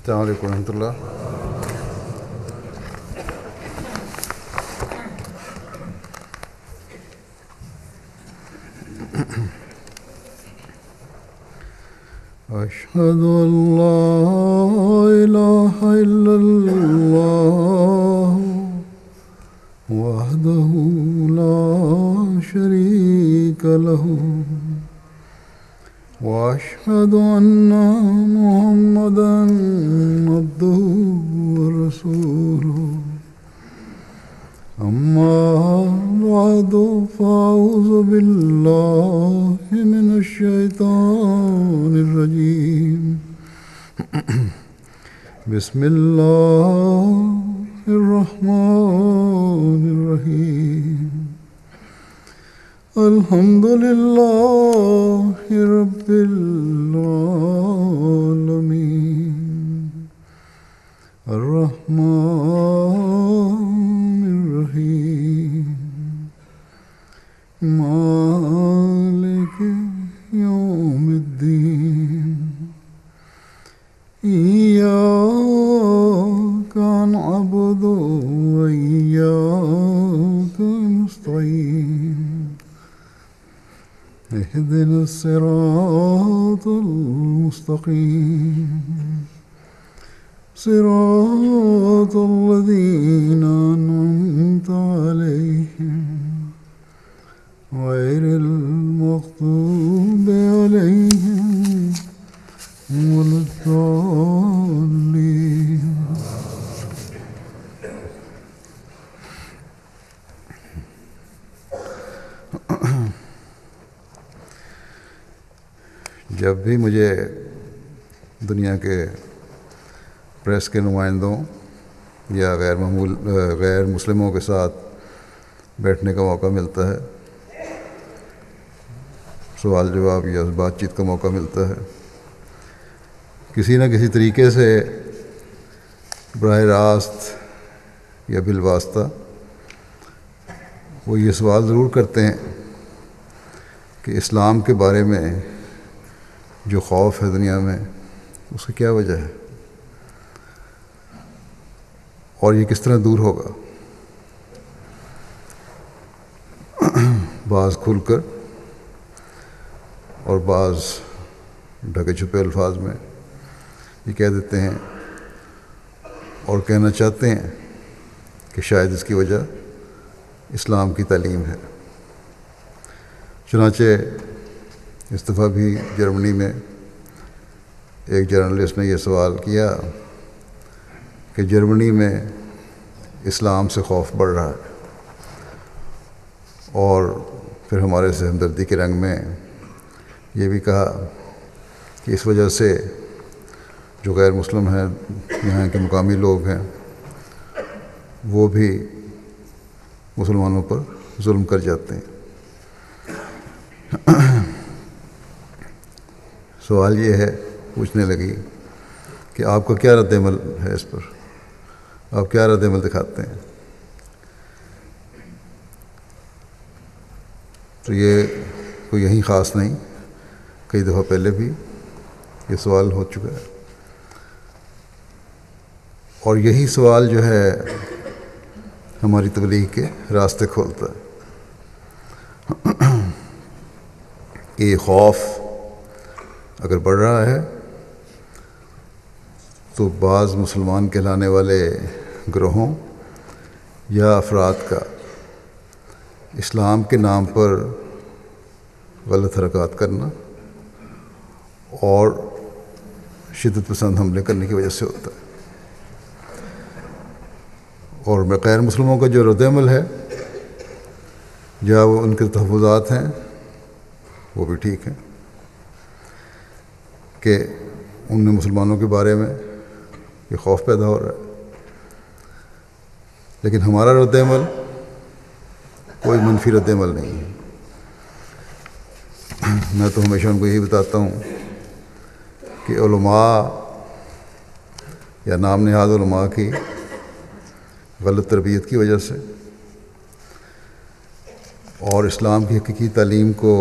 السلام علیکم ورحمۃ اللہ. أشهد أن لا إله إلا الله وحده لا شريك له وأشهد أن محمدا عبده ورسوله. أما بعد فأعوذ بالله من الشيطان الرجيم. بسم الله الرحمن الرحيم. الحمد لله رب العالمين الرحمن الرحيم مالك يوم الدين. إياك نعبد وإياك نستعين. اهدنا الصراط المستقيم صراط الذين أنعمت عليهم غير المغضوب عليهم ولا الضالين. جب بھی مجھے دنیا کے پریس کے نمائندوں یا غیر مسلموں کے ساتھ بیٹھنے کا موقع ملتا ہے، سوال جواب یا بات چیت کا موقع ملتا ہے، کسی نہ کسی طریقے سے براہ راست یا بالواسطہ وہ یہ سوال ضرور کرتے ہیں کہ اسلام کے بارے میں جو خوف ہے دنیا میں اس کی کیا وجہ ہے اور یہ کس طرح دور ہوگا. بعض کھل کر اور بعض ڈھکے چھپے الفاظ میں یہ کہہ دیتے ہیں اور کہنا چاہتے ہیں کہ شاید اس کی وجہ اسلام کی تعلیم ہے. چنانچہ اس دفعہ بھی جرمنی میں ایک جرنلسٹ نے یہ سوال کیا کہ جرمنی میں اسلام سے خوف بڑھ رہا ہے، اور پھر ہمارے سے ہمدردی کے رنگ میں یہ بھی کہا کہ اس وجہ سے جو غیر مسلم ہیں، یہاں کے مقامی لوگ ہیں، وہ بھی مسلمانوں پر ظلم کر جاتے ہیں. سوال یہ ہے، پوچھنے لگی کہ آپ کا کیا رد عمل ہے اس پر، آپ کیا رد عمل دکھاتے ہیں. تو یہ کوئی یہیں خاص نہیں، کئی دفعہ پہلے بھی یہ سوال ہو چکا ہے، اور یہی سوال جو ہے ہماری تبلیغ کے راستے کھولتا ہے کہ یہ خوف اگر بڑھ رہا ہے تو بعض مسلمان کہلانے والے گروہوں یا افراد کا اسلام کے نام پر غلط حرکات کرنا اور شدت پسند حملے کرنے کی وجہ سے ہوتا ہے. اور غیر مسلموں کا جو رد عمل ہے یا وہ ان کے تحفظات ہیں وہ بھی ٹھیک ہیں کہ ان میں مسلمانوں کے بارے میں یہ خوف پیدا ہو رہا ہے، لیکن ہمارا رد عمل کوئی منفی رد عمل نہیں ہے. میں تو ہمیشہ ان کو یہی بتاتا ہوں کہ علماء یا نام نہاد علماء کی غلط تربیت کی وجہ سے اور اسلام کی حقیقی تعلیم کو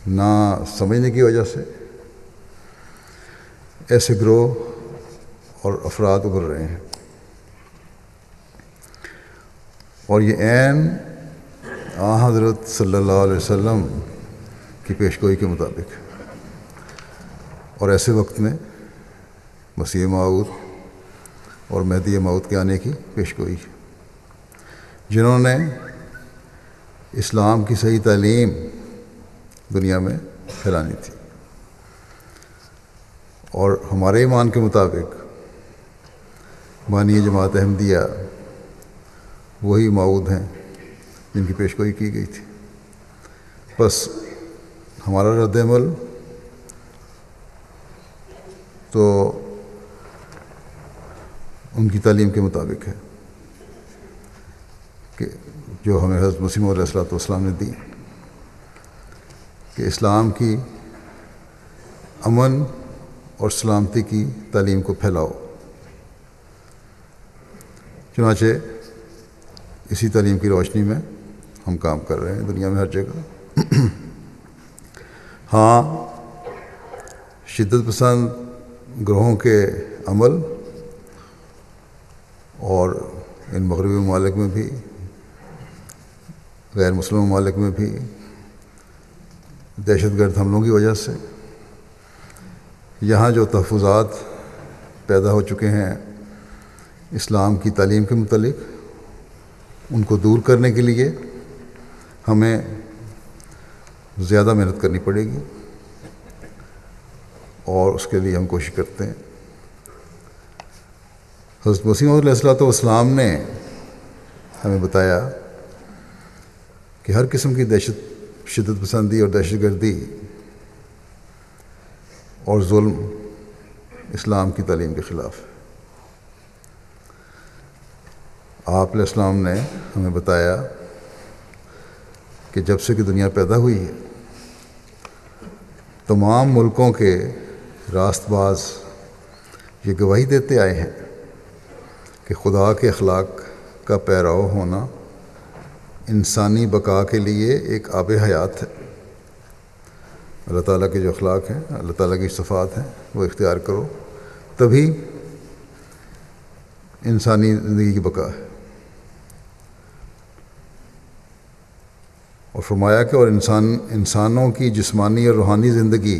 نہ سمجھنے کی وجہ سے ایسے گروہ اور افراد ابھر رہے ہیں، اور یہ عین حضرت صلی اللہ علیہ وسلم کی پیشگوئی کے مطابق ہے۔ اور ایسے وقت میں مسیح موعود اور مہدی موعود کے آنے کی پیشگوئی ہے، جنہوں نے اسلام کی صحیح تعلیم دنیا میں پھیلانی تھی۔ اور ہمارے ایمان کے مطابق بانی جماعت احمدیہ وہی موعود ہیں جن کی پیشگوئی کی گئی تھی۔ بس ہمارا رد عمل تو ان کی تعلیم کے مطابق ہے کہ جو ہمیں حضرت مسیح موعود علیہ السلام نے دی، کہ اسلام کی امن اور سلامتی کی تعلیم کو پھیلاؤ۔ چنانچہ اسی تعلیم کی روشنی میں ہم کام کر رہے ہیں دنیا میں ہر جگہ۔ ہاں، شدت پسند گروہوں کے عمل اور ان مغربی ممالک میں بھی، غیر مسلم ممالک میں بھی دہشت گرد حملوں کی وجہ سے یہاں جو تحفظات پیدا ہو چکے ہیں اسلام کی تعلیم کے متعلق، ان کو دور کرنے کے لیے ہمیں زیادہ محنت کرنی پڑے گی، اور اس کے لیے ہم کوشش کرتے ہیں۔ حضرت مسیح موعود علیہ السلام نے ہمیں بتایا کہ ہر قسم کی شدت پسندی اور دہشت گردی اور ظلم اسلام کی تعلیم کے خلاف ہے۔ آپ علیہ السلام نے ہمیں بتایا کہ جب سے کہ دنیا پیدا ہوئی ہے، تمام ملکوں کے راست باز یہ گواہی دیتے آئے ہیں کہ خدا کے اخلاق کا پیرو ہونا انسانی بقا کے لیے ایک آب حیات ہے۔ اللہ تعالیٰ کے جو اخلاق ہیں، اللہ تعالیٰ کی صفات ہیں، وہ اختیار کرو، تبھی انسانی زندگی کی بقا ہے۔ اور فرمایا کہ اور انسانوں کی جسمانی اور روحانی زندگی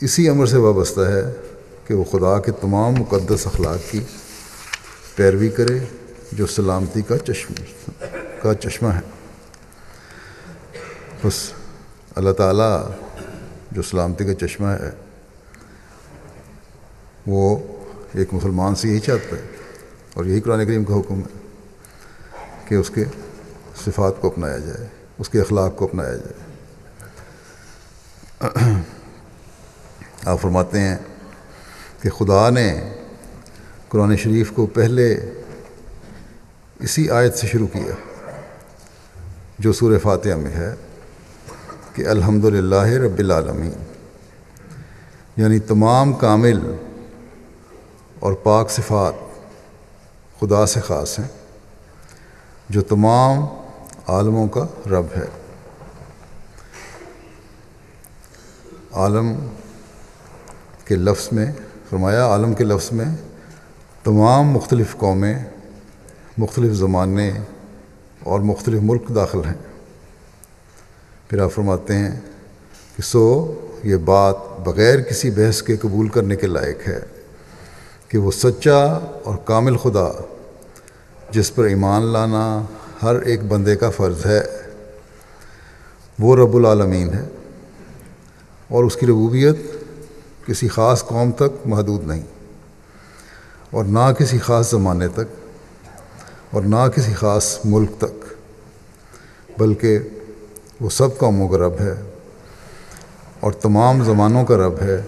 اسی امر سے وابستہ ہے کہ وہ خدا کے تمام مقدس اخلاق کی پیروی کرے جو سلامتی کا چشمہ ہے۔ بس اللہ تعالیٰ جو سلامتی کا چشمہ ہے وہ ایک مسلمان سے یہی چاہتا ہے، اور یہی قرآن کریم کا حکم ہے کہ اس کے صفات کو اپنایا جائے، اس کے اخلاق کو اپنایا جائے۔ آپ فرماتے ہیں کہ خدا نے قرآن شریف کو پہلے اسی آیت سے شروع کیا جو سورہ فاتحہ میں ہے کہ الحمدللہ رب العالمین، یعنی تمام کامل اور پاک صفات خدا سے خاص ہیں جو تمام عالموں کا رب ہے۔ عالم کے لفظ میں فرمایا، عالم کے لفظ میں تمام مختلف قومیں، مختلف زمانے اور مختلف ملک داخل ہیں۔ پھر آپ فرماتے ہیں کہ سو یہ بات بغیر کسی بحث کے قبول کرنے کے لائق ہے کہ وہ سچا اور کامل خدا جس پر ایمان لانا ہر ایک بندے کا فرض ہے، وہ رب العالمین ہے، اور اس کی ربوبیت کسی خاص قوم تک محدود نہیں، اور نہ کسی خاص زمانے تک، اور نہ کسی خاص ملک تک، بلکہ وہ سب قوموں کا رب ہے، اور تمام زمانوں کا رب ہے،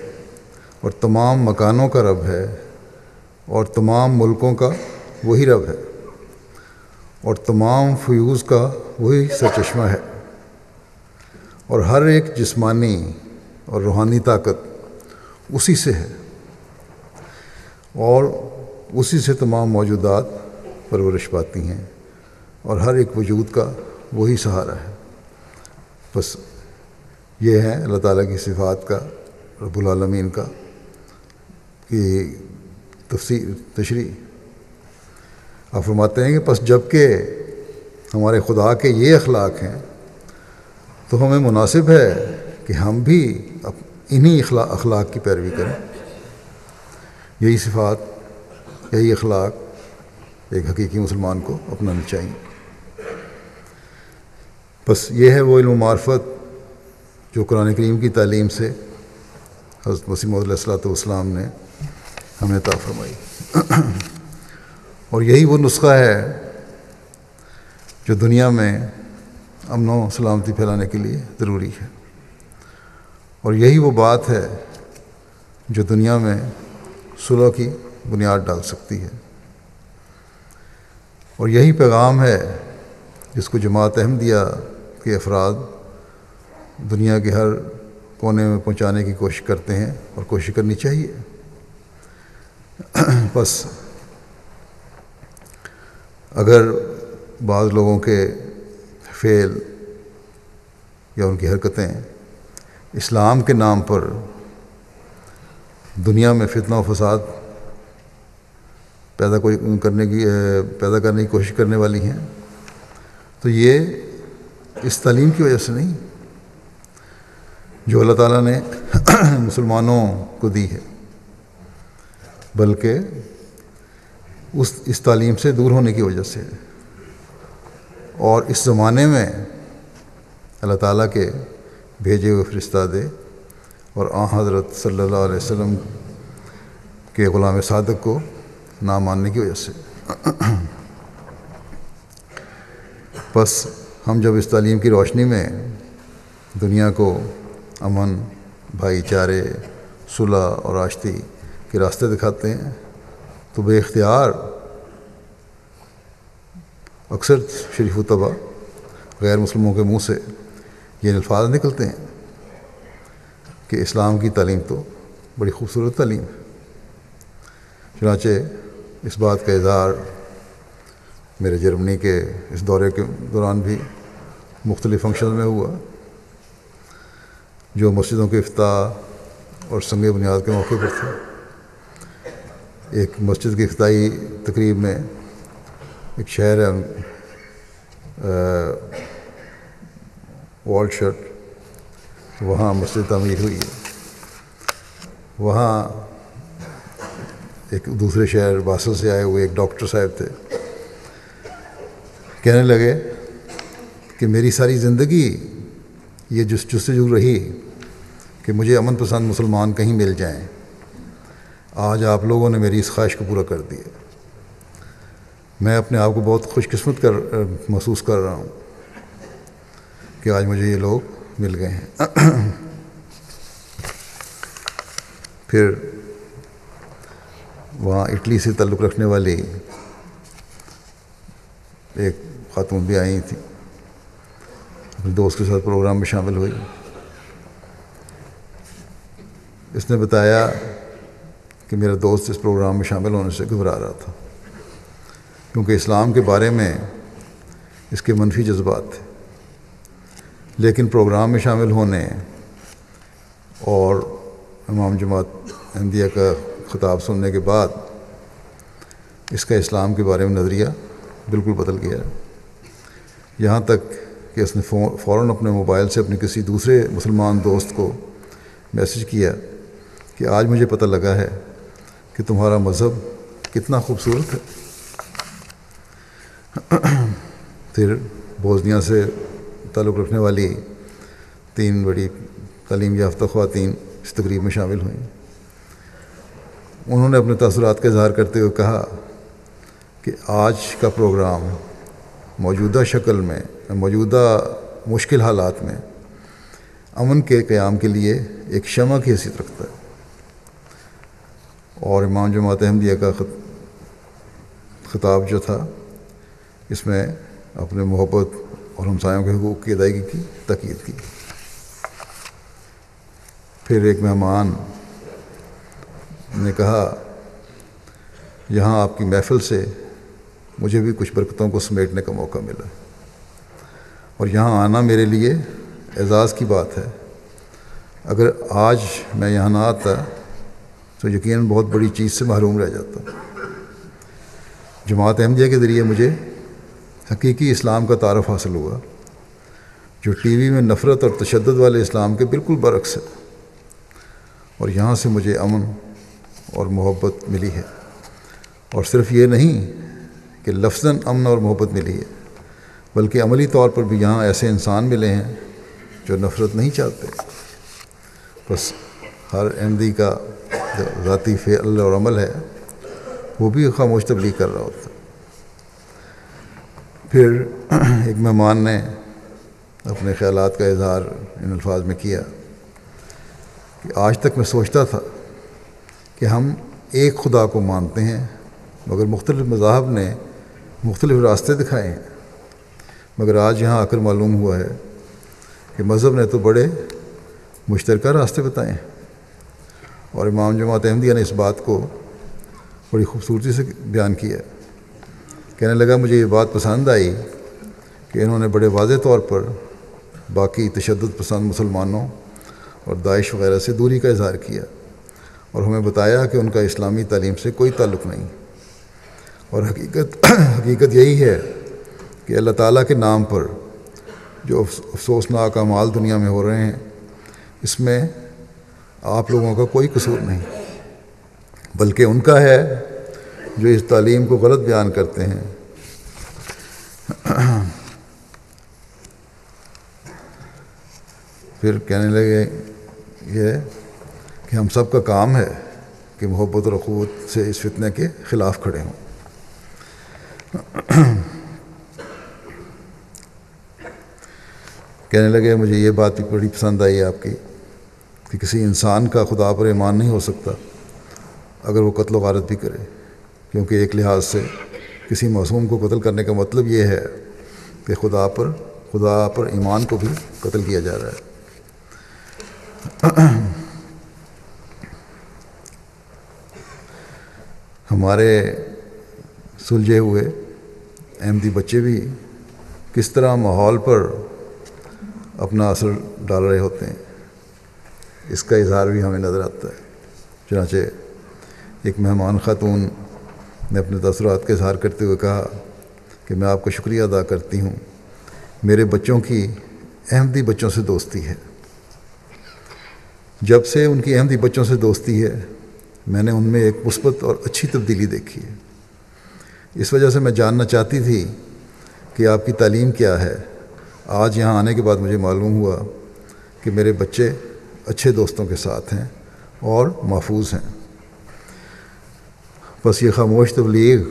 اور تمام مکانوں کا رب ہے، اور تمام ملکوں کا وہی رب ہے، اور تمام فیوز کا وہی سرچشمہ ہے، اور ہر ایک جسمانی اور روحانی طاقت اسی سے ہے، اور اسی سے تمام موجودات پرورش پاتی ہیں، اور ہر ایک وجود کا وہی سہارا ہے۔ بس یہ ہے اللہ تعالیٰ کی صفات کا، رب العالمین کا، کہ تشریح آپ فرماتے ہیں کہ پس جب کہ ہمارے خدا کے یہ اخلاق ہیں تو ہمیں مناسب ہے کہ ہم بھی انہی اخلاق کی پیروی کریں. یہی صفات، یہی اخلاق ایک حقیقی مسلمان کو اپنانی چاہیے. بس یہ ہے وہ علم و معرفت جو قرآن کریم کی تعلیم سے حضرت مسیح موعود علیہ الصلوۃ والسلام نے ہمیں عطا فرمائی. اور یہی وہ نسخہ ہے جو دنیا میں امن و سلامتی پھیلانے کے لیے ضروری ہے. اور یہی وہ بات ہے جو دنیا میں صلح کی بنیاد ڈال سکتی ہے. اور یہی پیغام ہے جس کو جماعت احمدیہ کے افراد دنیا کے ہر کونے میں پہنچانے کی کوشش کرتے ہیں اور کوشش کرنی چاہیے. بس اگر بعض لوگوں کے فعل یا ان کی حرکتیں اسلام کے نام پر دنیا میں فتنہ و فساد پیدا کرنے کی کوشش کرنے والی ہیں تو یہ اس تعلیم کی وجہ سے نہیں جو اللہ تعالیٰ نے مسلمانوں کو دی ہے، بلکہ اس تعلیم سے دور ہونے کی وجہ سے. اور اس زمانے میں اللہ تعالیٰ کے بھیجے ہوئے فرستادے اور آن حضرت صلی اللہ علیہ وسلم کے غلام صادق کو نہ ماننے کی وجہ سے. بس ہم جب اس تعلیم کی روشنی میں دنیا کو امن، بھائی چارے، صلح اور آشتی کے راستے دکھاتے ہیں تو بے اختیار اکثر شریف و طبع غیر مسلموں کے منہ سے یہ الفاظ نکلتے ہیں کہ اسلام کی تعلیم تو بڑی خوبصورت تعلیم ہے. چنانچہ اس بات کا اظہار میرے جرمنی کے اس دورے کے دوران بھی مختلف فنکشن میں ہوا جو مسجدوں کے افتتاح اور سنگ بنیاد کے موقع پر تھے. ایک مسجد کی افتتاحی تقریب میں ایک شہر ہے والشٹ، وہاں مسجد تعمیر ہوئی ہے. وہاں ایک دوسرے شہر باسل سے آئے ہوئے ایک ڈاکٹر صاحب تھے، کہنے لگے کہ میری ساری زندگی یہ جستجو رہی کہ مجھے امن پسند مسلمان کہیں مل جائیں. آج آپ لوگوں نے میری اس خواہش کو پورا کر دیا. میں اپنے آپ کو بہت خوش قسمت محسوس کر رہا ہوں کہ آج مجھے یہ لوگ مل گئے ہیں. پھر وہاں اٹلی سے تعلق رکھنے والی ایک خاتون بھی آئی تھیں، اپنے دوست کے ساتھ پروگرام میں شامل ہوئی. اس نے بتایا کہ میرا دوست اس پروگرام میں شامل ہونے سے گھبرا رہا تھا کیونکہ اسلام کے بارے میں اس کے منفی جذبات تھے، لیکن پروگرام میں شامل ہونے اور امام جماعت احمدیہ کا خطاب سننے کے بعد اس کا اسلام کے بارے میں نظریہ بالکل بدل گیا. یہاں تک کہ اس نے فوراً اپنے موبائل سے اپنے کسی دوسرے مسلمان دوست کو میسج کیا کہ آج مجھے پتہ لگا ہے کہ تمہارا مذہب کتنا خوبصورت ہے. پھر بوسنیا سے تعلق رکھنے والی 3 بڑی تعلیم یافتہ خواتین اس تقریب میں شامل ہوئیں. انہوں نے اپنے تاثرات کا اظہار کرتے ہوئے کہا کہ آج کا پروگرام موجودہ شکل میں، موجودہ مشکل حالات میں امن کے قیام کے لیے ایک شمع کی حیثیت رکھتا ہے. اور امام جماعت احمدیہ کا خطاب جو تھا اس میں اپنے محبت اور ہمسایوں کے حقوق کی ادائیگی کی تاکید کی. پھر ایک مہمان نے کہا یہاں آپ کی محفل سے مجھے بھی کچھ برکتوں کو سمیٹنے کا موقع ملا اور یہاں آنا میرے لیے اعزاز کی بات ہے. اگر آج میں یہاں نہ آتا تو یقیناً بہت بڑی چیز سے محروم رہ جاتا ہوں۔ جماعت احمدیہ کے ذریعے مجھے حقیقی اسلام کا تعارف حاصل ہوا، جو ٹی وی میں نفرت اور تشدد والے اسلام کے بالکل برعکس ہے، اور یہاں سے مجھے امن اور محبت ملی ہے۔ اور صرف یہ نہیں کہ لفظاً امن اور محبت ملی ہے، بلکہ عملی طور پر بھی یہاں ایسے انسان ملے ہیں جو نفرت نہیں چاہتے۔ بس ہر احمدی کا ذاتی فعل اور عمل ہے، وہ بھی خاموش تبلیغ کر رہا ہوتا۔ پھر ایک مہمان نے اپنے خیالات کا اظہار ان الفاظ میں کیا کہ آج تک میں سوچتا تھا کہ ہم ایک خدا کو مانتے ہیں، مگر مختلف مذاہب نے مختلف راستے دکھائے ہیں، مگر آج یہاں آ کر معلوم ہوا ہے کہ مذہب نے تو بڑے مشترکہ راستے بتائے ہیں۔ اور امام جماعت احمدیہ نے اس بات کو بڑی خوبصورتی سے بیان کیا۔ کہنے لگا مجھے یہ بات پسند آئی کہ انہوں نے بڑے واضح طور پر باقی تشدد پسند مسلمانوں اور داعش وغیرہ سے دوری کا اظہار کیا، اور ہمیں بتایا کہ ان کا اسلامی تعلیم سے کوئی تعلق نہیں۔ اور حقیقت یہی ہے کہ اللہ تعالیٰ کے نام پر جو افسوسناک اعمال دنیا میں ہو رہے ہیں، اس میں آپ لوگوں کا کوئی قصور نہیں، بلکہ ان کا ہے جو اس تعلیم کو غلط بیان کرتے ہیں۔ پھر کہنے لگے یہ کہ ہم سب کا کام ہے کہ محبت اور اخوت سے اس فتنے کے خلاف کھڑے ہوں۔ کہنے لگے مجھے یہ بات بھی بڑی پسند آئی آپ کی کہ کسی انسان کا خدا پر ایمان نہیں ہو سکتا اگر وہ قتل و غارت بھی کرے، کیونکہ ایک لحاظ سے کسی معصوم کو قتل کرنے کا مطلب یہ ہے کہ خدا پر ایمان کو بھی قتل کیا جا رہا ہے۔ ہمارے سلجھے ہوئے احمدی بچے بھی کس طرح ماحول پر اپنا اثر ڈال رہے ہوتے ہیں، اس کا اظہار بھی ہمیں نظر آتا ہے۔ چنانچہ ایک مہمان خاتون نے اپنے تاثرات کا اظہار کرتے ہوئے کہا کہ میں آپ کا شکریہ ادا کرتی ہوں، میرے بچوں کی احمدی بچوں سے دوستی ہے۔ جب سے ان کی احمدی بچوں سے دوستی ہے، میں نے ان میں ایک مثبت اور اچھی تبدیلی دیکھی ہے۔ اس وجہ سے میں جاننا چاہتی تھی کہ آپ کی تعلیم کیا ہے۔ آج یہاں آنے کے بعد مجھے معلوم ہوا کہ میرے بچے اچھے دوستوں کے ساتھ ہیں اور محفوظ ہیں۔ بس یہ خاموش تبلیغ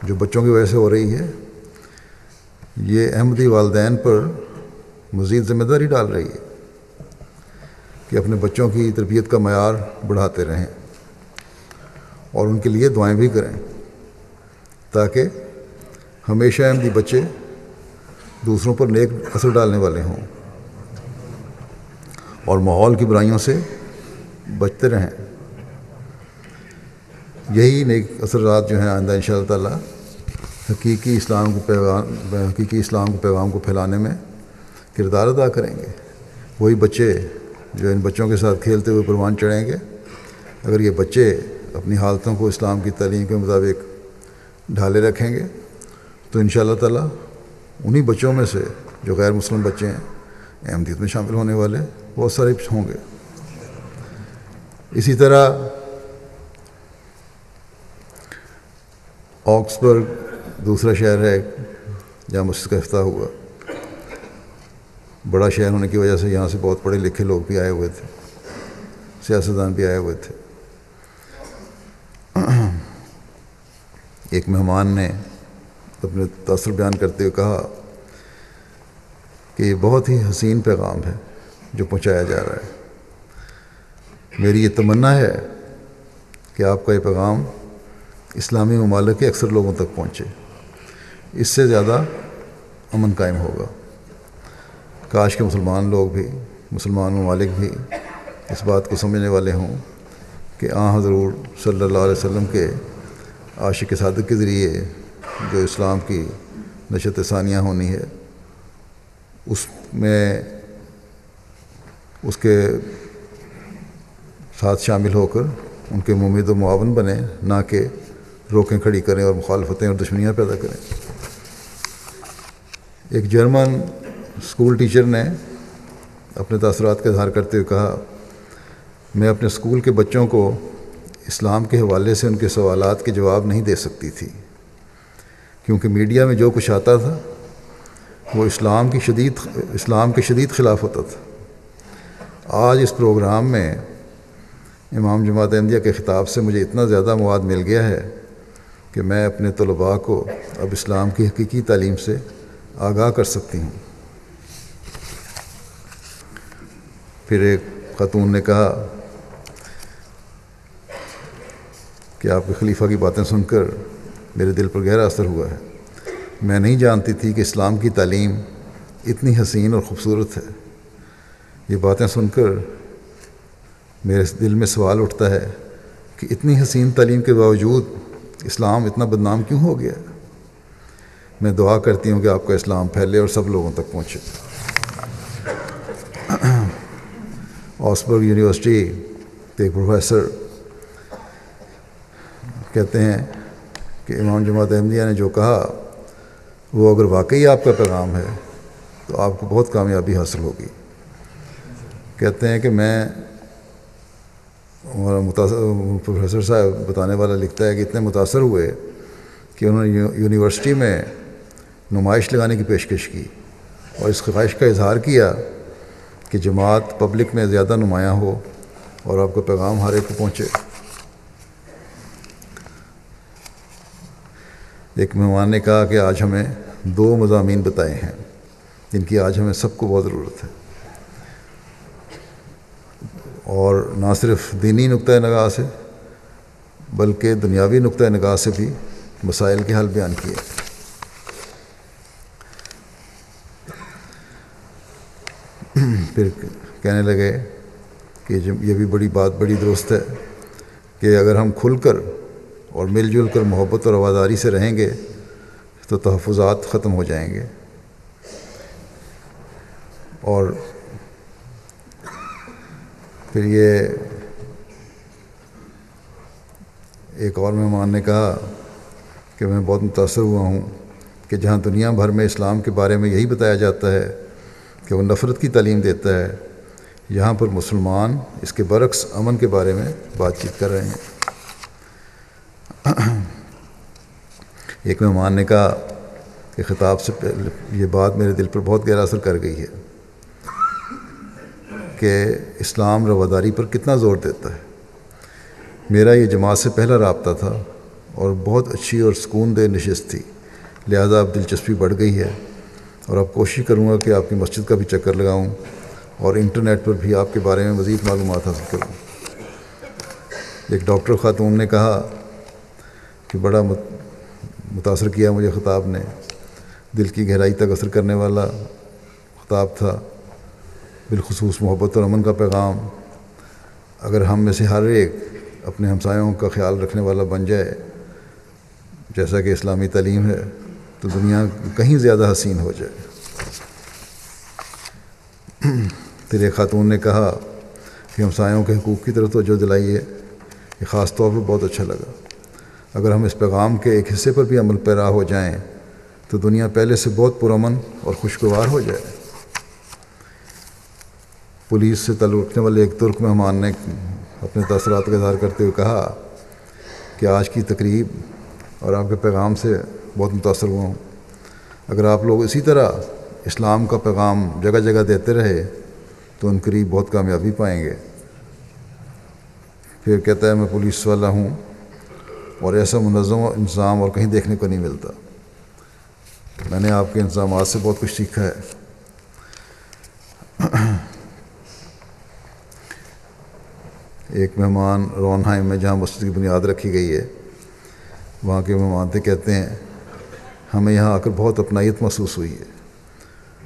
جو بچوں کی وجہ سے ہو رہی ہے، یہ احمدی والدین پر مزید ذمہ داری ڈال رہی ہے کہ اپنے بچوں کی تربیت کا معیار بڑھاتے رہیں اور ان کے لیے دعائیں بھی کریں، تاکہ ہمیشہ احمدی بچے دوسروں پر نیک اثر ڈالنے والے ہوں اور ماحول کی برائیوں سے بچتے رہیں۔ یہی نیک اثرات جو ہیں آئندہ انشاءاللہ تعالیٰ حقیقی اسلام کو پیغام کو پھیلانے میں کردار ادا کریں گے۔ وہی بچے جو ان بچوں کے ساتھ کھیلتے ہوئے پروان چڑھیں گے، اگر یہ بچے اپنی حالتوں کو اسلام کی تعلیم کے مطابق ڈھالے رکھیں گے تو انشاءاللہ تعالیٰ انہی بچوں میں سے جو غیر مسلم بچے ہیں احمدیت میں شامل ہونے والے بہت سارے ہوں گے۔ اسی طرح آکسبرگ دوسرا شہر ہے جہاں مسجد کا افتتاح ہوا۔ بڑا شہر ہونے کی وجہ سے یہاں سے بہت پڑھے لکھے لوگ بھی آئے ہوئے تھے، سیاستدان بھی آئے ہوئے تھے۔ ایک مہمان نے اپنے تاثر بیان کرتے ہوئے کہا کہ یہ بہت ہی حسین پیغام ہے جو پہنچایا جا رہا ہے۔ میری یہ تمنا ہے کہ آپ کا یہ پیغام اسلامی ممالک کے اکثر لوگوں تک پہنچے، اس سے زیادہ امن قائم ہوگا۔ کاش کہ مسلمان ممالک بھی اس بات کو سمجھنے والے ہوں کہ حضور صلی اللہ علیہ وسلم کے عاشق صادق کے ذریعے جو اسلام کی نشت ثانیہ ہونی ہے، اس میں اس کے ساتھ شامل ہو کر ان کے ممید و معاون بنیں، نہ کہ روکیں کھڑی کریں اور مخالفتیں اور دشمنیاں پیدا کریں۔ ایک جرمن اسکول ٹیچر نے اپنے تاثرات کا اظہار کرتے ہوئے کہا، میں اپنے اسکول کے بچوں کو اسلام کے حوالے سے ان کے سوالات کے جواب نہیں دے سکتی تھی، کیونکہ میڈیا میں جو کچھ آتا تھا وہ اسلام کے شدید خلاف ہوتا تھا۔ آج اس پروگرام میں امام جماعت احمدیہ کے خطاب سے مجھے اتنا زیادہ مواد مل گیا ہے کہ میں اپنے طلباء کو اب اسلام کی حقیقی تعلیم سے آگاہ کر سکتی ہوں۔ پھر ایک خاتون نے کہا کہ آپ کے خلیفہ کی باتیں سن کر میرے دل پر گہرا اثر ہوا ہے۔ میں نہیں جانتی تھی کہ اسلام کی تعلیم اتنی حسین اور خوبصورت ہے۔ یہ باتیں سن کر میرے دل میں سوال اٹھتا ہے کہ اتنی حسین تعلیم کے باوجود اسلام اتنا بدنام کیوں ہو گیا؟ میں دعا کرتی ہوں کہ آپ کا اسلام پھیلے اور سب لوگوں تک پہنچے۔ آکسفورڈ یونیورسٹی کے ایک پروفیسر کہتے ہیں کہ امام جماعت احمدیہ نے جو کہا وہ اگر واقعی آپ کا پیغام ہے تو آپ کو بہت کامیابی حاصل ہوگی۔ کہتے ہیں کہ میں پروفیسر صاحب بتانے والا لکھتا ہے کہ اتنے متاثر ہوئے کہ انہوں نے یونیورسٹی میں نمائش لگانے کی پیشکش کی اور اس خواہش کا اظہار کیا کہ جماعت پبلک میں زیادہ نمایاں ہو اور آپ کا پیغام ہر ایک کو پہنچے۔ ایک مہمان نے کہا کہ آج ہمیں 2 مضامین بتائے ہیں جن کی آج ہمیں سب کو بہت ضرورت ہے، اور نہ صرف دینی نقطۂ نگاہ سے بلکہ دنیاوی نقطۂ نگاہ سے بھی مسائل کے حل بیان کیے۔ پھر کہنے لگے کہ یہ بھی بڑی درست ہے کہ اگر ہم کھل کر اور مل جل کر محبت اور رواداری سے رہیں گے تو تحفظات ختم ہو جائیں گے۔ اور پھر یہ ایک اور مہمان نے کہا کہ میں بہت متاثر ہوا ہوں کہ جہاں دنیا بھر میں اسلام کے بارے میں یہی بتایا جاتا ہے کہ وہ نفرت کی تعلیم دیتا ہے، یہاں پر مسلمان اس کے برعکس امن کے بارے میں بات چیت کر رہے ہیں۔ ایک مہمان نے کہا کہ خطاب سے پہلے یہ بات میرے دل پر بہت گہرا اثر کر گئی ہے کہ اسلام رواداری پر کتنا زور دیتا ہے۔ میرا یہ جماعت سے پہلا رابطہ تھا اور بہت اچھی اور سکون دہ نشست تھی، لہذا اب دلچسپی بڑھ گئی ہے اور اب کوشش کروں گا کہ آپ کی مسجد کا بھی چکر لگاؤں اور انٹرنیٹ پر بھی آپ کے بارے میں مزید معلومات حاصل کروں۔ ایک ڈاکٹر خاتون نے کہا کہ بڑا متاثر کیا مجھے خطاب نے، دل کی گہرائی تک اثر کرنے والا خطاب تھا، بالخصوص محبت اور امن کا پیغام۔ اگر ہم میں سے ہر ایک اپنے ہمسایوں کا خیال رکھنے والا بن جائے جیسا کہ اسلامی تعلیم ہے تو دنیا کہیں زیادہ حسین ہو جائے۔ پھر ایک خاتون نے کہا کہ ہمسایوں کے حقوق کی طرف توجہ دلائی ہے، یہ خاص طور پر بہت اچھا لگا۔ اگر ہم اس پیغام کے ایک حصے پر بھی عمل پیرا ہو جائیں تو دنیا پہلے سے بہت پرامن اور خوشگوار ہو جائے۔ پولیس سے تعلق رکھنے والے ایک ترک مہمان نے اپنے تاثرات کا اظہار کرتے ہوئے کہا کہ آج کی تقریب اور آپ کے پیغام سے بہت متاثر ہوا ہوں۔ اگر آپ لوگ اسی طرح اسلام کا پیغام جگہ جگہ دیتے رہے تو ان قریب بہت کامیابی پائیں گے۔ پھر کہتا ہے میں پولیس والا ہوں اور ایسا منظم انتظام اور کہیں دیکھنے کو نہیں ملتا۔ میں نے آپ کے انتظامات سے بہت کچھ سیکھا ہے۔ ایک مہمان رونہائم میں جہاں مسجد کی بنیاد رکھی گئی ہے وہاں کے مہمان تھے، کہتے ہیں ہمیں یہاں آ کر بہت اپنائیت محسوس ہوئی ہے۔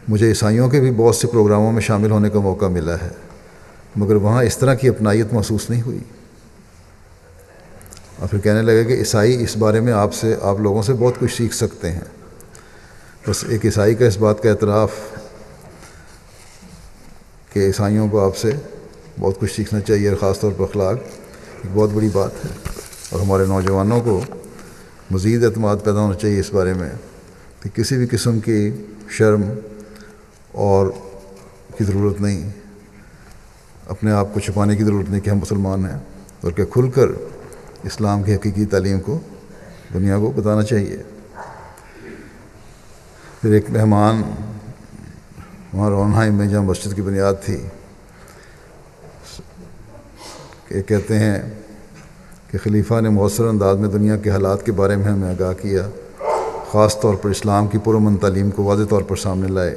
مجھے عیسائیوں کے بھی بہت سے پروگراموں میں شامل ہونے کا موقع ملا ہے مگر وہاں اس طرح کی اپنائیت محسوس نہیں ہوئی۔ اور پھر کہنے لگے کہ عیسائی اس بارے میں آپ لوگوں سے بہت کچھ سیکھ سکتے ہیں۔ بس ایک عیسائی کا اس بات کا اعتراف کہ عیسائیوں کو آپ سے بہت کچھ سیکھنا چاہیے، اور خاص طور پر اخلاق ایک بہت بڑی بات ہے، اور ہمارے نوجوانوں کو مزید اعتماد پیدا ہونا چاہیے اس بارے میں کہ کسی بھی قسم کی شرم اور کی ضرورت نہیں، اپنے آپ کو چھپانے کی ضرورت نہیں کہ ہم مسلمان ہیں، بلکہ کھل کر اسلام کی حقیقی تعلیم کو دنیا کو بتانا چاہیے۔ پھر ایک مہمان وہاں رونہائم میں جہاں مسجد کی بنیاد تھی، کہ کہتے ہیں کہ خلیفہ نے مؤثر انداز میں دنیا کے حالات کے بارے میں ہمیں آگاہ کیا، خاص طور پر اسلام کی پرامن تعلیم کو واضح طور پر سامنے لائے۔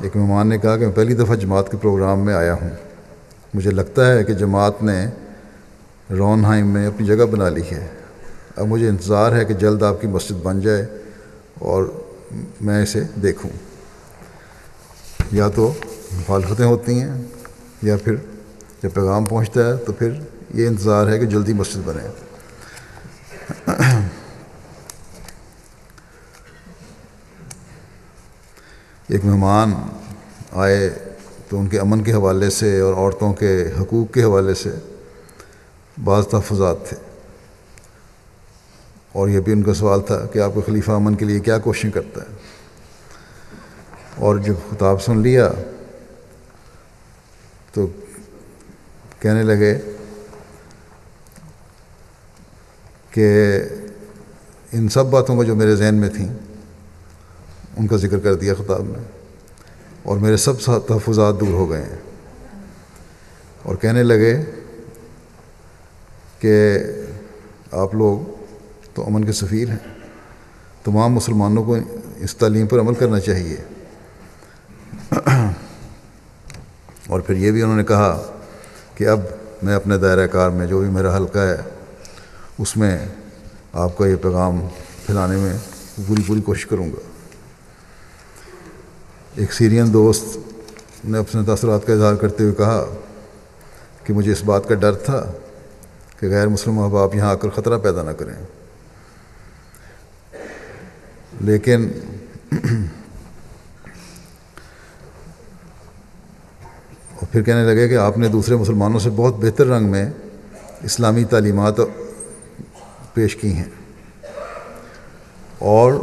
ایک مہمان نے کہا کہ میں پہلی دفعہ جماعت کے پروگرام میں آیا ہوں، مجھے لگتا ہے کہ جماعت نے رونہائم میں اپنی جگہ بنا لی ہے، اب مجھے انتظار ہے کہ جلد آپ کی مسجد بن جائے اور میں اسے دیکھوں۔ یا تو مخالفتیں ہوتی ہیں، یا پھر جب پیغام پہنچتا ہے تو پھر یہ انتظار ہے کہ جلدی مسجد بنے۔ ایک مہمان آئے تو ان کے امن کے حوالے سے اور عورتوں کے حقوق کے حوالے سے بعض تحفظات تھے، اور یہ بھی ان کا سوال تھا کہ آپ کا خلیفہ امن کے لیے کیا کوششیں کرتا ہے۔ اور جب خطاب سن لیا تو کہنے لگے کہ ان سب باتوں کو جو میرے ذہن میں تھیں ان کا ذکر کر دیا خطاب میں، اور میرے سب تحفظات دور ہو گئے ہیں، اور کہنے لگے کہ آپ لوگ تو امن کے سفیر ہیں، تمام مسلمانوں کو اس تعلیم پر عمل کرنا چاہیے۔ اور پھر یہ بھی انہوں نے کہا کہ اب میں اپنے دائرہ کار میں جو بھی میرا حلقہ ہے اس میں آپ کا یہ پیغام پھیلانے میں پوری کوشش کروں گا۔ ایک سیرین دوست نے اپنے تاثرات کا اظہار کرتے ہوئے کہا کہ مجھے اس بات کا ڈر تھا کہ غیر مسلم احباب یہاں آ کر خطرہ پیدا نہ کریں، لیکن اور پھر کہنے لگے کہ آپ نے دوسرے مسلمانوں سے بہت بہتر رنگ میں اسلامی تعلیمات پیش کی ہیں، اور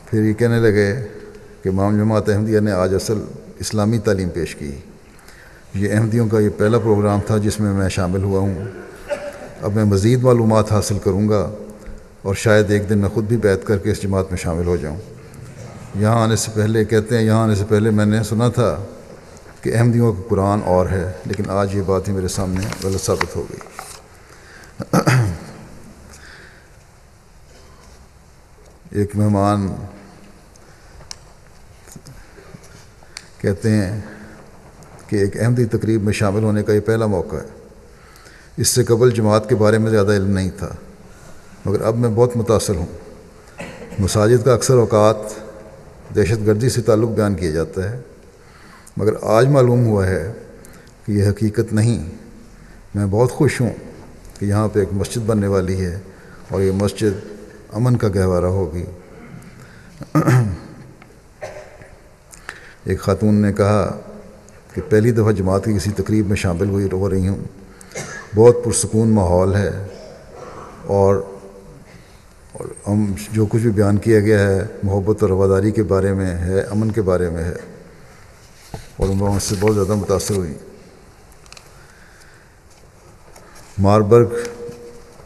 پھر یہ کہنے لگے کہ امام جماعت احمدیہ نے آج اصل اسلامی تعلیم پیش کی۔ یہ احمدیوں کا یہ پہلا پروگرام تھا جس میں میں شامل ہوا ہوں، اب میں مزید معلومات حاصل کروں گا اور شاید ایک دن میں خود بھی بیعت کر کے اس جماعت میں شامل ہو جاؤں۔ یہاں آنے سے پہلے کہتے ہیں یہاں آنے سے پہلے میں نے سنا تھا کہ احمدیوں کا قرآن اور ہے، لیکن آج یہ بات ہی میرے سامنے غلط ثابت ہو گئی۔ ایک مہمان کہتے ہیں کہ ایک احمدی تقریب میں شامل ہونے کا یہ پہلا موقع ہے، اس سے قبل جماعت کے بارے میں زیادہ علم نہیں تھا، مگر اب میں بہت متاثر ہوں۔ مساجد کا اکثر اوقات دہشت گردی سے تعلق بیان کیا جاتا ہے، مگر آج معلوم ہوا ہے کہ یہ حقیقت نہیں۔ میں بہت خوش ہوں کہ یہاں پہ ایک مسجد بننے والی ہے، اور یہ مسجد امن کا گہوارہ ہوگی۔ ایک خاتون نے کہا کہ پہلی دفعہ جماعت کی کسی تقریب میں شامل ہو رہی ہوں، بہت پرسکون ماحول ہے، اور ہم جو کچھ بھی بیان کیا گیا ہے محبت اور رواداری کے بارے میں ہے، امن کے بارے میں ہے، اور میں اس سے بہت زیادہ متاثر ہوئی۔ ماربرگ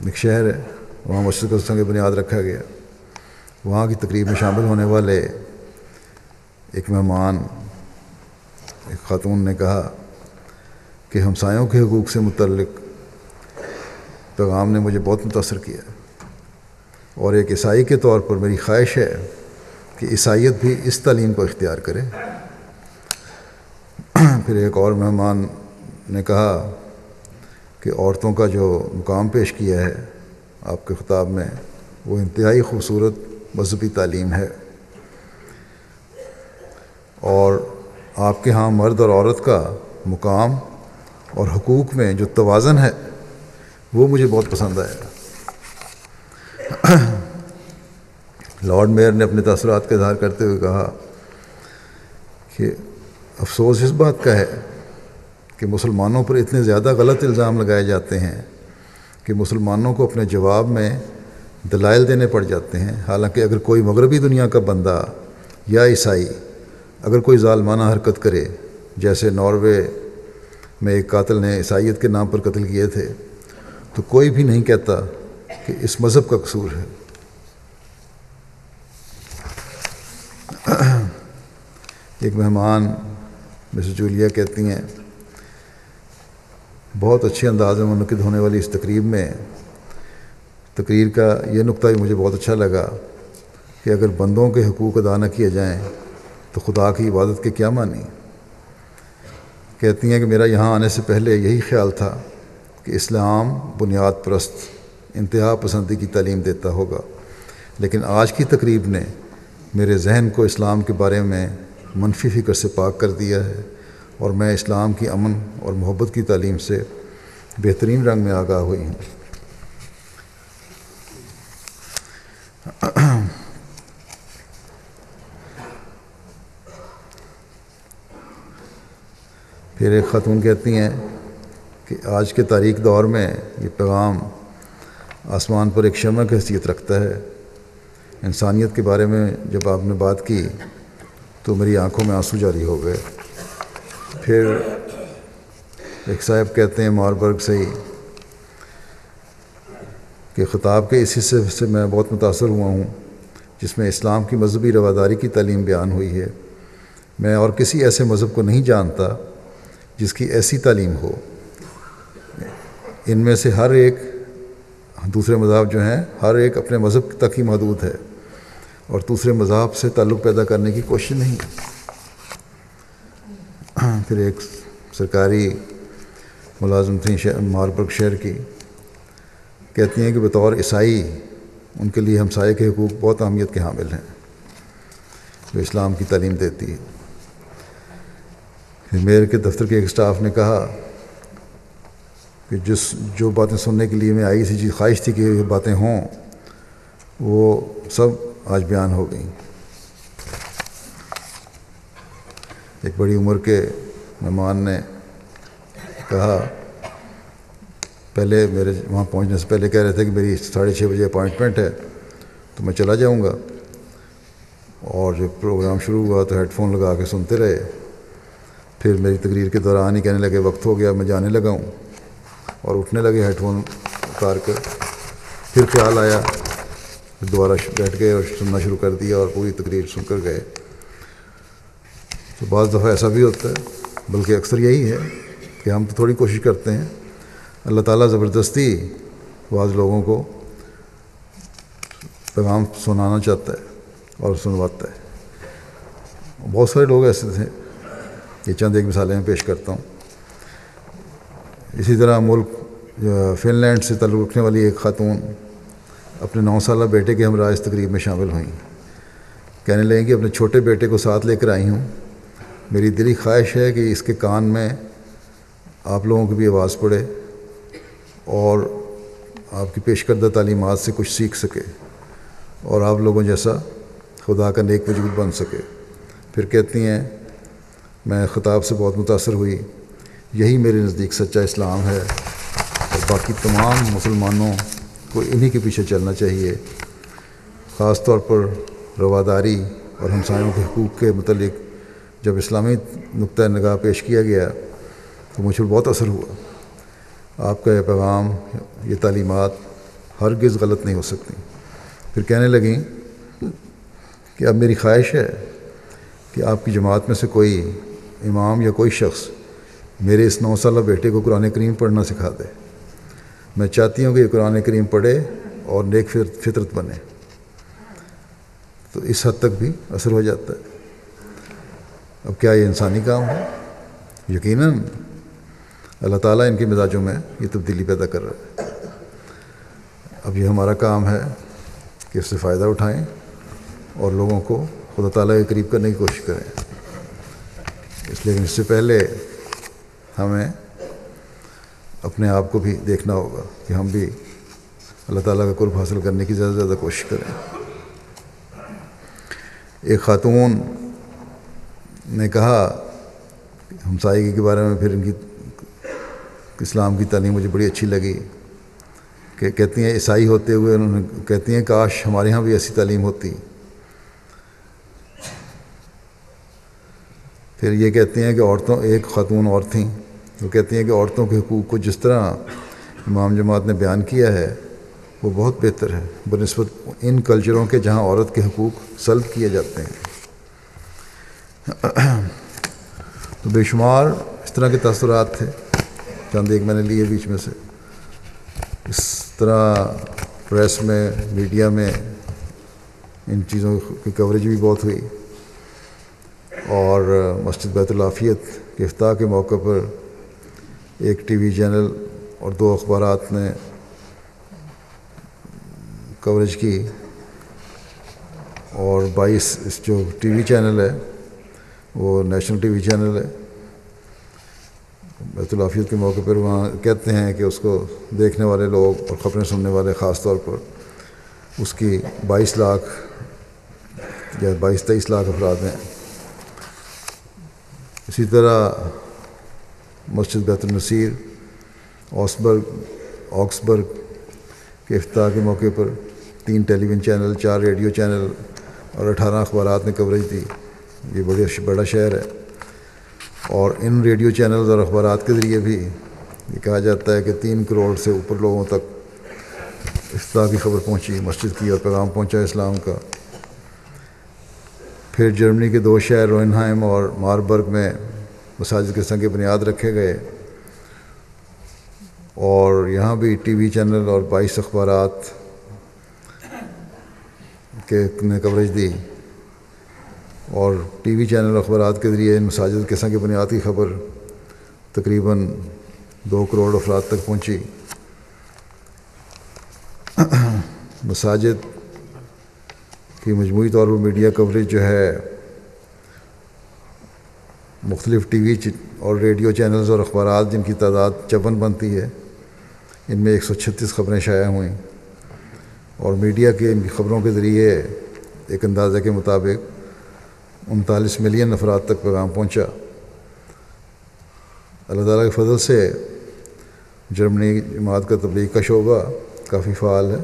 ایک شہر ہے، وہاں مسجد کا سنگ بنیاد رکھا گیا۔ وہاں کی تقریب میں شامل ہونے والے ایک مہمان ایک خاتون نے کہا کہ ہمسایوں کے حقوق سے متعلق پیغام نے مجھے بہت متاثر کیا، اور ایک عیسائی کے طور پر میری خواہش ہے کہ عیسائیت بھی اس تعلیم کو اختیار کرے۔ پھر ایک اور مہمان نے کہا کہ عورتوں کا جو مقام پیش کیا ہے آپ کے خطاب میں وہ انتہائی خوبصورت مذہبی تعلیم ہے، اور آپ کے ہاں مرد اور عورت کا مقام اور حقوق میں جو توازن ہے وہ مجھے بہت پسند آیا۔ لارڈ میئر نے اپنے تاثرات کا اظہار کرتے ہوئے کہا کہ افسوس اس بات کا ہے کہ مسلمانوں پر اتنے زیادہ غلط الزام لگائے جاتے ہیں کہ مسلمانوں کو اپنے جواب میں دلائل دینے پڑ جاتے ہیں، حالانکہ اگر کوئی مغربی دنیا کا بندہ یا عیسائی اگر کوئی ظالمانہ حرکت کرے، جیسے ناروے میں ایک قاتل نے عیسائیت کے نام پر قتل کیے تھے، تو کوئی بھی نہیں کہتا کہ اس مذہب کا قصور ہے۔ ایک مہمان مسز جولیا کہتی ہیں، بہت اچھے انداز میں منعقد ہونے والی اس تقریر کا یہ نقطہ بھی مجھے بہت اچھا لگا کہ اگر بندوں کے حقوق ادا نہ کیے جائیں تو خدا کی عبادت کے کیا معنی۔ کہتی ہیں کہ میرا یہاں آنے سے پہلے یہی خیال تھا کہ اسلام بنیاد پرست انتہا پسندی کی تعلیم دیتا ہوگا، لیکن آج کی تقریب نے میرے ذہن کو اسلام کے بارے میں منفی فکر سے پاک کر دیا ہے، اور میں اسلام کی امن اور محبت کی تعلیم سے بہترین رنگ میں آگاہ ہوئی ہوں۔ پھر ایک خاتون کہتی ہیں کہ آج کے تاریک دور میں یہ پیغام آسمان پر ایک شمع کی حیثیت رکھتا ہے۔ انسانیت کے بارے میں جب آپ نے بات کی تو میری آنکھوں میں آنسو جاری ہو گئے۔ پھر ایک صاحب کہتے ہیں ماربرگ سے ہی کہ خطاب کے اس حصے سے میں بہت متاثر ہوا ہوں جس میں اسلام کی مذہبی رواداری کی تعلیم بیان ہوئی ہے۔ میں اور کسی ایسے مذہب کو نہیں جانتا جس کی ایسی تعلیم ہو۔ ان میں سے ہر ایک، دوسرے مذاہب جو ہیں، ہر ایک اپنے مذہب تک ہی محدود ہے اور دوسرے مذاہب سے تعلق پیدا کرنے کی کوشش نہیں۔ پھر ایک سرکاری ملازم تھیں ماربرگ شہر کی، کہتی ہیں کہ بطور عیسائی ان کے لیے ہمسائے کے حقوق بہت اہمیت کے حامل ہیں جو اسلام کی تعلیم دیتی ہے۔ پھر میئر کے دفتر کے ایک اسٹاف نے کہا کہ جو باتیں سننے کے لیے میں آئی تھی، جی خواہش تھی کہ یہ باتیں ہوں، وہ سب آج بیان ہو گئیں۔ ایک بڑی عمر کے مہمان نے کہا، پہلے میرے وہاں پہنچنے سے پہلے کہہ رہے تھے کہ میری 6:30 بجے اپائنٹمنٹ ہے تو میں چلا جاؤں گا، اور جب پروگرام شروع ہوا تو ہیڈ فون لگا کے سنتے رہے۔ پھر میری تقریر کے دوران ہی کہنے لگے وقت ہو گیا، میں جانے لگا ہوں، اور اٹھنے لگے ہیڈ فون اتار کر۔ پھر خیال آیا، پھر دوبارہ بیٹھ گئے اور سننا شروع کر دیا اور پوری تقریر سن کر گئے۔ تو بعض دفعہ ایسا بھی ہوتا ہے، بلکہ اکثر یہی ہے کہ ہم تو تھوڑی کوشش کرتے ہیں، اللہ تعالیٰ زبردستی بعض لوگوں کو پیغام سنانا چاہتا ہے اور سنواتا ہے۔ بہت سارے لوگ ایسے تھے، یہ چند ایک مثالیں میں پیش کرتا ہوں۔ اسی طرح ملک فن لینڈ سے تعلق رکھنے والی ایک خاتون اپنے 9 سالہ بیٹے کے ہمراہ اس تقریب میں شامل ہوئیں۔ کہنے لگیں کہ اپنے چھوٹے بیٹے کو ساتھ لے کر آئی ہوں، میری دلی خواہش ہے کہ اس کے کان میں آپ لوگوں کی بھی آواز پڑے اور آپ کی پیش کردہ تعلیمات سے کچھ سیکھ سکے اور آپ لوگوں جیسا خدا کا نیک وجود بن سکے۔ پھر کہتی ہیں، میں خطاب سے بہت متاثر ہوئی، یہی میرے نزدیک سچا اسلام ہے، اور باقی تمام مسلمانوں کو انہی کے پیچھے چلنا چاہیے۔ خاص طور پر رواداری اور ہمسایوں کے حقوق کے متعلق جب اسلامی نقطہ نگاہ پیش کیا گیا تو مجھ پر بہت اثر ہوا۔ آپ کا یہ پیغام، یہ تعلیمات ہرگز غلط نہیں ہو سکتی۔ پھر کہنے لگیں کہ اب میری خواہش ہے کہ آپ کی جماعت میں سے کوئی امام یا کوئی شخص میرے اس 9 سالہ بیٹے کو قرآن کریم پڑھنا سکھا دے۔ میں چاہتی ہوں کہ یہ قرآن کریم پڑھے اور نیک فطرت بنے۔ تو اس حد تک بھی اثر ہو جاتا ہے۔ اب کیا یہ انسانی کام ہے؟ یقیناً اللہ تعالیٰ ان کے مزاجوں میں یہ تبدیلی پیدا کر رہا ہے۔ اب یہ ہمارا کام ہے کہ اس سے فائدہ اٹھائیں اور لوگوں کو خدا تعالیٰ کے قریب کرنے کی کوشش کریں۔ لیکن اس سے پہلے ہمیں اپنے آپ کو بھی دیکھنا ہوگا کہ ہم بھی اللہ تعالیٰ کا قرب حاصل کرنے کی زیادہ سے زیادہ کوشش کریں۔ ایک خاتون نے کہا ہمسائیگی کے بارے میں پھر ان کی اسلام کی تعلیم مجھے بڑی اچھی لگی کہ کہتی ہیں عیسائی ہوتے ہوئے انہوں نے کہتی ہیں کاش ہمارے ہاں بھی ایسی تعلیم ہوتی. پھر یہ کہتی ہیں کہ ایک خاتون اور تھیں، وہ کہتی ہیں کہ عورتوں کے حقوق کو جس طرح امام جماعت نے بیان کیا ہے وہ بہت بہتر ہے بنسبت ان کلچروں کے جہاں عورت کے حقوق سلب کیے جاتے ہیں. تو بے شمار اس طرح کے تاثرات تھے، چند ایک میں نے لیے بیچ میں سے. اس طرح پریس میں، میڈیا میں ان چیزوں کی کوریج بھی بہت ہوئی. اور مسجد بیت العافیت کے افتتاح کے موقع پر ایک ٹی وی چینل اور 2 اخبارات نے کوریج کی، اور 22 جو ٹی وی چینل ہے وہ نیشنل ٹی وی چینل ہے. بیت العافیت کے موقع پر وہاں کہتے ہیں کہ اس کو دیکھنے والے لوگ اور خبریں سننے والے خاص طور پر اس کی 22 لاکھ یا 22-23 لاکھ افراد ہیں. اسی طرح مسجد بیت النصیر آکسبرگ کے افتتاح کے موقع پر 3 ٹیلی ویژن چینل، 4 ریڈیو چینل اور 18 اخبارات نے کوریج دی. یہ بڑا شہر ہے، اور ان ریڈیو چینلز اور اخبارات کے ذریعے بھی یہ کہا جاتا ہے کہ 3 کروڑ سے اوپر لوگوں تک افتتاح کی خبر پہنچی مسجد کی اور پیغام پہنچا اسلام کا. پھر جرمنی کے 2 شہر روئنہائم اور ماربرگ میں مساجد کے سنگ بنیاد رکھے گئے، اور یہاں بھی ٹی وی چینل اور 22 اخبارات نے کوریج دی. اور ٹی وی چینل اور اخبارات کے ذریعے ان مساجد کے سنگ بنیاد کی خبر تقریباً 2 کروڑ افراد تک پہنچی. مساجد کی مجموعی طور پر میڈیا کوریج جو ہے مختلف ٹی وی اور ریڈیو چینلز اور اخبارات جن کی تعداد 54 بنتی ہے، ان میں 136 خبریں شائع ہوئیں، اور میڈیا کے ان کی خبروں کے ذریعے ایک اندازہ کے مطابق 39 ملین افراد تک پیغام پہنچا. اللہ تعالیٰ کے فضل سے جرمنی جماعت کا تبلیغ کا شعبہ کافی فعال ہے،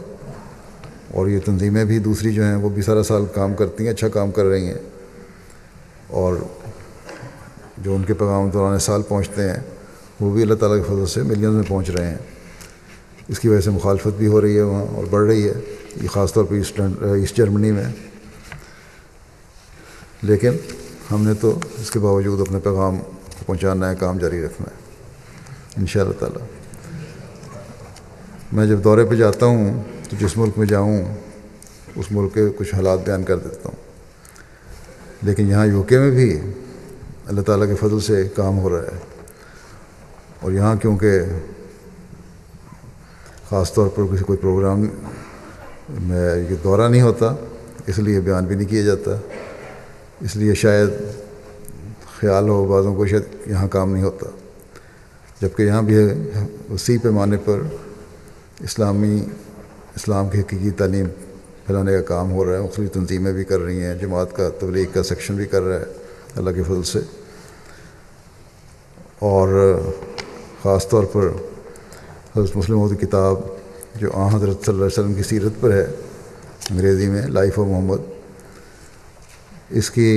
اور یہ تنظیمیں بھی دوسری جو ہیں وہ بھی سارا سال کام کرتی ہیں، اچھا کام کر رہی ہیں، اور جو ان کے پیغام دوران سال پہنچتے ہیں وہ بھی اللہ تعالیٰ کے فضل سے ملینز میں پہنچ رہے ہیں. اس کی وجہ سے مخالفت بھی ہو رہی ہے وہاں اور بڑھ رہی ہے، یہ خاص طور پہ ایسٹ جرمنی میں. لیکن ہم نے تو اس کے باوجود اپنے پیغام پہنچانا ہے، کام جاری رکھنا ہے انشاءاللہ تعالیٰ. میں جب دورے پہ جاتا ہوں تو جس ملک میں جاؤں اس ملک کے کچھ حالات بیان کر دیتا ہوں، لیکن یہاں UK میں بھی اللہ تعالیٰ کے فضل سے کام ہو رہا ہے. اور یہاں کیونکہ خاص طور پر کسی کوئی پروگرام میں یہ دورہ نہیں ہوتا، اس لیے بیان بھی نہیں کیا جاتا، اس لیے شاید خیال ہو بعضوں کو شاید یہاں کام نہیں ہوتا، جبکہ یہاں بھی وسیع پیمانے پر اسلام کی حقیقی تعلیم پھیلانے کا کام ہو رہا ہے. مختلف تنظیمیں بھی کر رہی ہیں، جماعت کا تبلیغ کا سیکشن بھی کر رہا ہے اللہ کے فضل سے. اور خاص طور پر حضرت مسلم موعود کی کتاب جو حضرت صلی اللہ علیہ وسلم کی سیرت پر ہے، انگریزی میں لائف آف محمد، اس کی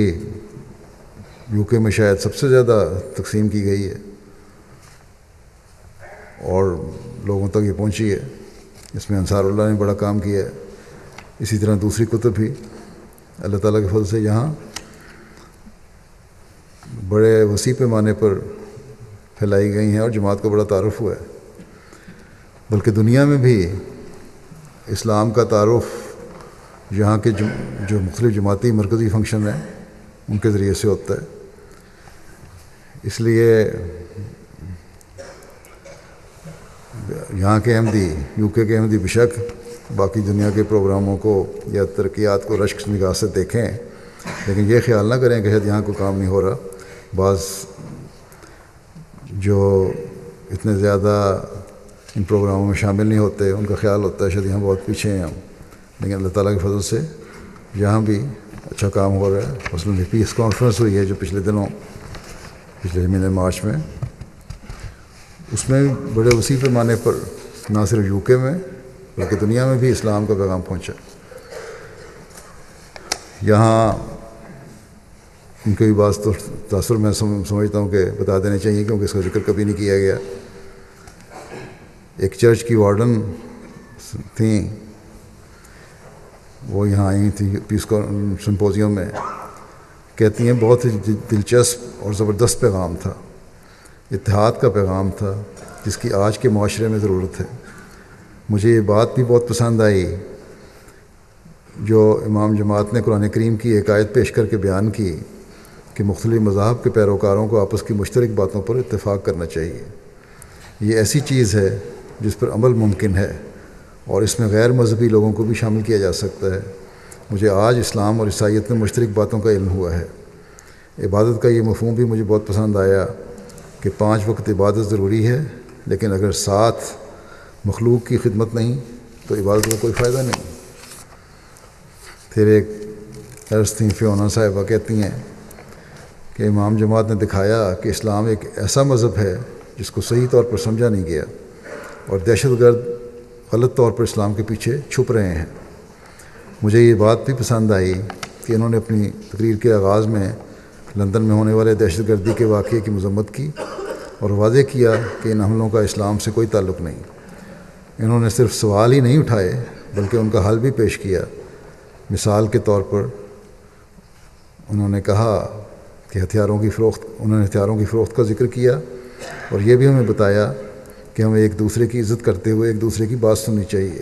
UK میں شاید سب سے زیادہ تقسیم کی گئی ہے اور لوگوں تک یہ پہنچی ہے. اس میں انصار اللہ نے بڑا کام کیا ہے. اسی طرح دوسری کتب بھی اللہ تعالیٰ کے فضل سے یہاں بڑے وسیع پیمانے پر پھیلائی گئی ہیں اور جماعت کو بڑا تعارف ہوا ہے. بلکہ دنیا میں بھی اسلام کا تعارف یہاں کے جو مختلف جماعتی مرکزی فنکشن ہیں ان کے ذریعے سے ہوتا ہے. اس لیے یہاں کے احمدی UK کے احمدی بشک باقی دنیا کے پروگراموں کو یا ترقیات کو رشک نگاہ سے دیکھیں، لیکن یہ خیال نہ کریں کہ شاید یہاں کوئی کام نہیں ہو رہا. بعض جو اتنے زیادہ ان پروگراموں میں شامل نہیں ہوتے ان کا خیال ہوتا ہے شاید یہاں بہت پیچھے ہیں ہم، لیکن اللہ تعالیٰ کے فضل سے یہاں بھی اچھا کام ہو رہا ہے. مثلاً پیس کانفرنس ہوئی ہے جو پچھلے دنوں پچھلے مہینے مارچ میں. اس میں بڑے وسیع پیمانے پر نہ صرف یو کے میں بلکہ دنیا میں بھی اسلام کا پیغام پہنچا. یہاں ان کی بات تو تاثر میں سمجھتا ہوں کہ بتا دینے چاہیے کیونکہ اس کا ذکر کبھی نہیں کیا گیا. ایک چرچ کی وارڈن تھیں، وہ یہاں آئی تھیں پیس سمپوزیم میں. کہتی ہیں بہت ہی دلچسپ اور زبردست پیغام تھا، اتحاد کا پیغام تھا جس کی آج کے معاشرے میں ضرورت ہے. مجھے یہ بات بھی بہت پسند آئی جو امام جماعت نے قرآن کریم کی ایک آیت پیش کر کے بیان کی کہ مختلف مذاہب کے پیروکاروں کو آپس کی مشترک باتوں پر اتفاق کرنا چاہیے. یہ ایسی چیز ہے جس پر عمل ممکن ہے اور اس میں غیر مذہبی لوگوں کو بھی شامل کیا جا سکتا ہے. مجھے آج اسلام اور عیسائیت میں مشترک باتوں کا علم ہوا ہے. عبادت کا یہ مفہوم بھی مجھے بہت پسند آیا کہ 5 وقت عبادت ضروری ہے، لیکن اگر ساتھ مخلوق کی خدمت نہیں تو عبادت کا کوئی فائدہ نہیں. پھر ایک عرض تھیں فیونا صاحبہ، کہتی ہیں کہ امام جماعت نے دکھایا کہ اسلام ایک ایسا مذہب ہے جس کو صحیح طور پر سمجھا نہیں گیا اور دہشت گرد غلط طور پر اسلام کے پیچھے چھپ رہے ہیں. مجھے یہ بات بھی پسند آئی کہ انہوں نے اپنی تقریر کے آغاز میں لندن میں ہونے والے دہشت گردی کے واقعے کی مذمت کی اور واضح کیا کہ ان حملوں کا اسلام سے کوئی تعلق نہیں. انہوں نے صرف سوال ہی نہیں اٹھائے بلکہ ان کا حل بھی پیش کیا. مثال کے طور پر انہوں نے کہا کہ ہتھیاروں کی فروخت کا ذکر کیا اور یہ بھی ہمیں بتایا کہ ہمیں ایک دوسرے کی عزت کرتے ہوئے ایک دوسرے کی بات سننی چاہیے.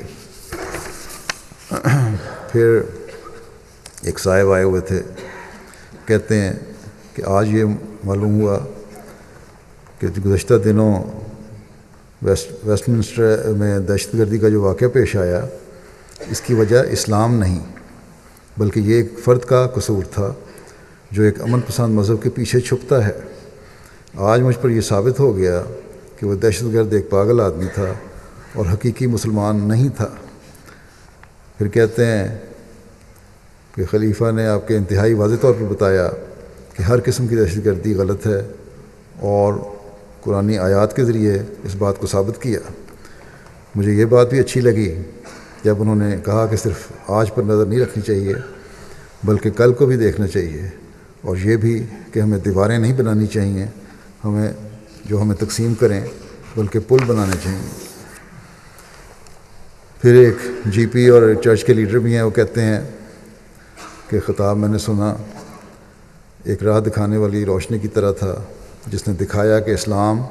پھر ایک صاحب آئے ہوئے تھے، کہتے ہیں کہ آج یہ معلوم ہوا کہ گزشتہ دنوں ویسٹ منسٹر میں دہشت گردی کا جو واقعہ پیش آیا اس کی وجہ اسلام نہیں بلکہ یہ ایک فرد کا قصور تھا جو ایک امن پسند مذہب کے پیچھے چھپتا ہے. آج مجھ پر یہ ثابت ہو گیا کہ وہ دہشت گرد ایک پاگل آدمی تھا اور حقیقی مسلمان نہیں تھا. پھر کہتے ہیں کہ خلیفہ نے آپ کے انتہائی واضح طور پر بتایا کہ ہر قسم کی دہشت گردی غلط ہے اور قرآنی آیات کے ذریعے اس بات کو ثابت کیا. مجھے یہ بات بھی اچھی لگی جب انہوں نے کہا کہ صرف آج پر نظر نہیں رکھنی چاہیے بلکہ کل کو بھی دیکھنا چاہیے اور یہ بھی کہ ہمیں دیواریں نہیں بنانی چاہیے ہمیں تقسیم کریں بلکہ پل بنانے چاہیے. پھر ایک جی پی اور چرچ کے لیڈر بھی ہیں، وہ کہتے ہیں کہ خطاب میں نے سنا ایک راہ دکھانے والی روشنی کی طرح تھا جس نے دکھایا کہ اسلام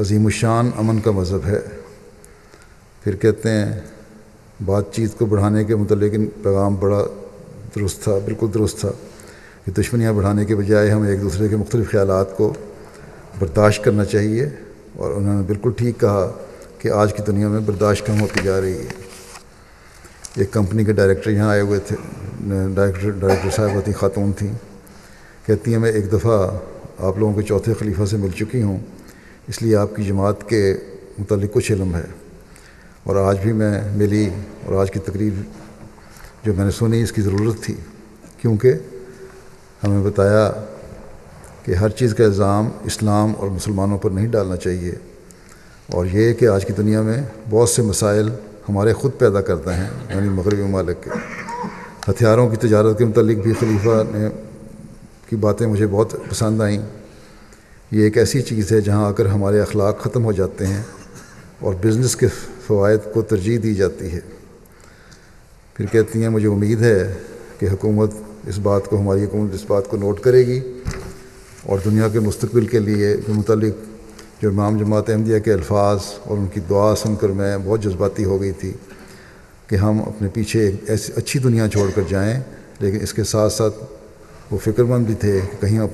عظیم الشان امن کا مذہب ہے. پھر کہتے ہیں بات چیت کو بڑھانے کے متعلق پیغام بڑا درست تھا، بالکل درست تھا کہ دشمنیاں بڑھانے کے بجائے ہمیں ایک دوسرے کے مختلف خیالات کو برداشت کرنا چاہیے. اور انہوں نے بالکل ٹھیک کہا کہ آج کی دنیا میں برداشت کم ہوتی جا رہی ہے. ایک کمپنی کے ڈائریکٹر یہاں آئے ہوئے تھے، ڈائریکٹر صاحبہ تھیں، خاتون تھیں. کہتی ہیں میں ایک دفعہ آپ لوگوں کے چوتھے خلیفہ سے مل چکی ہوں، اس لیے آپ کی جماعت کے متعلق کچھ علم ہے اور آج بھی میں ملی اور آج کی تقریر جو میں نے سنی اس کی ضرورت تھی کیونکہ ہمیں بتایا کہ ہر چیز کا الزام اسلام اور مسلمانوں پر نہیں ڈالنا چاہیے اور یہ کہ آج کی دنیا میں بہت سے مسائل ہمارے خود پیدا کرتے ہیں، یعنی مغربی ممالک کے. ہتھیاروں کی تجارت کے متعلق بھی خلیفہ نے کی باتیں مجھے بہت پسند آئیں. یہ ایک ایسی چیز ہے جہاں آ کر ہمارے اخلاق ختم ہو جاتے ہیں اور بزنس کے فوائد کو ترجیح دی جاتی ہے. پھر کہتی ہیں مجھے امید ہے کہ ہماری حکومت اس بات کو نوٹ کرے گی اور دنیا کے مستقبل کے لیے متعلق جو امام جماعت احمدیہ کے الفاظ اور ان کی دعا سن کر میں بہت جذباتی ہو گئی تھی کہ ہم اپنے پیچھے ایک ایسی اچھی دنیا چھوڑ کر جائیں، لیکن اس کے ساتھ ساتھ وہ فکر مند بھی تھے کہ کہیں ہم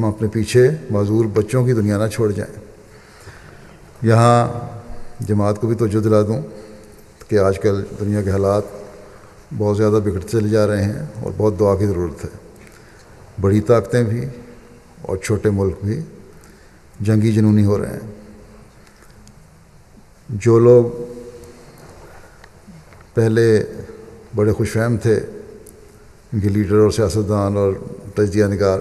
اپنے پیچھے معذور بچوں کی دنیا نہ چھوڑ جائیں. یہاں جماعت کو بھی توجہ دلا دوں کہ آج کل دنیا کے حالات بہت زیادہ بگڑتے چلے جا رہے ہیں اور بہت دعا کی ضرورت ہے. بڑی طاقتیں بھی اور چھوٹے ملک بھی جنگی جنونی ہو رہے ہیں. جو لوگ پہلے بڑے خوش فہم تھے، ان کے لیڈر اور سیاستدان اور تجزیہ نگار،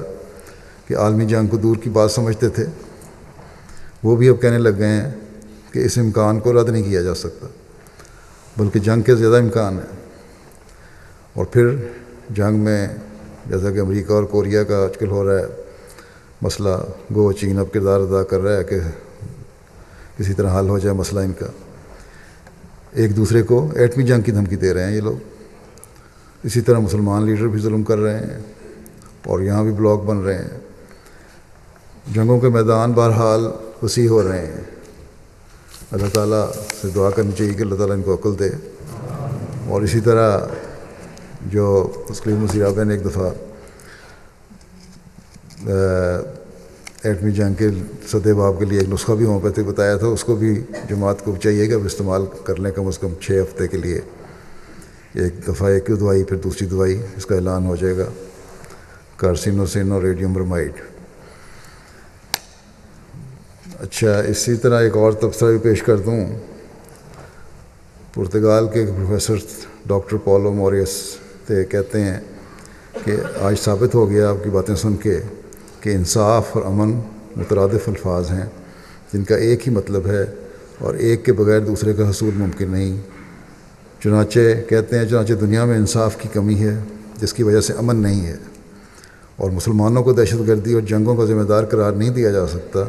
کہ عالمی جنگ کو دور کی بات سمجھتے تھے، وہ بھی اب کہنے لگ گئے ہیں کہ اس امکان کو رد نہیں کیا جا سکتا، بلکہ جنگ کے زیادہ امکان ہے۔ اور پھر جنگ میں جیسا کہ امریکہ اور کوریا کا آج کل ہو رہا ہے مسئلہ، گو چین اب کردار ادا کر رہا ہے کہ کسی طرح حل ہو جائے مسئلہ ان کا، ایک دوسرے کو ایٹمی جنگ کی دھمکی دے رہے ہیں یہ لوگ۔ اسی طرح مسلمان لیڈر بھی ظلم کر رہے ہیں اور یہاں بھی بلاک بن رہے ہیں۔ جنگوں کے میدان بہرحال وسیع ہو رہے ہیں۔ اللہ تعالیٰ سے دعا کرنی چاہیے کہ اللہ تعالیٰ ان کو عقل دے۔ اور اسی طرح جو تسلیم مسیح عابد نے ایک دفعہ ایٹمی جنگ کے سدے باب کے لیے ایک نسخہ بھی ہومیوپیتھک بتایا تھا، اس کو بھی جماعت کو چاہیے کہ اب استعمال کر لیں کم از کم 6 ہفتے کے لیے، ایک دفعہ ایک دوائی پھر دوسری دوائی، اس کا اعلان ہو جائے گا، کارسینوسین اور ریڈیم برمائڈ۔ اچھا، اسی طرح ایک اور تبصرہ بھی پیش کر دوں۔ پرتگال کے پروفیسر ڈاکٹر پولو موریس کہتے ہیں کہ آج ثابت ہو گیا آپ کی باتیں سن کے کہ انصاف اور امن مترادف الفاظ ہیں جن کا ایک ہی مطلب ہے اور ایک کے بغیر دوسرے کا حصول ممکن نہیں۔ چنانچہ کہتے ہیں چنانچہ دنیا میں انصاف کی کمی ہے جس کی وجہ سے امن نہیں ہے، اور مسلمانوں کو دہشت گردی اور جنگوں کا ذمہ دار قرار نہیں دیا جا سکتا،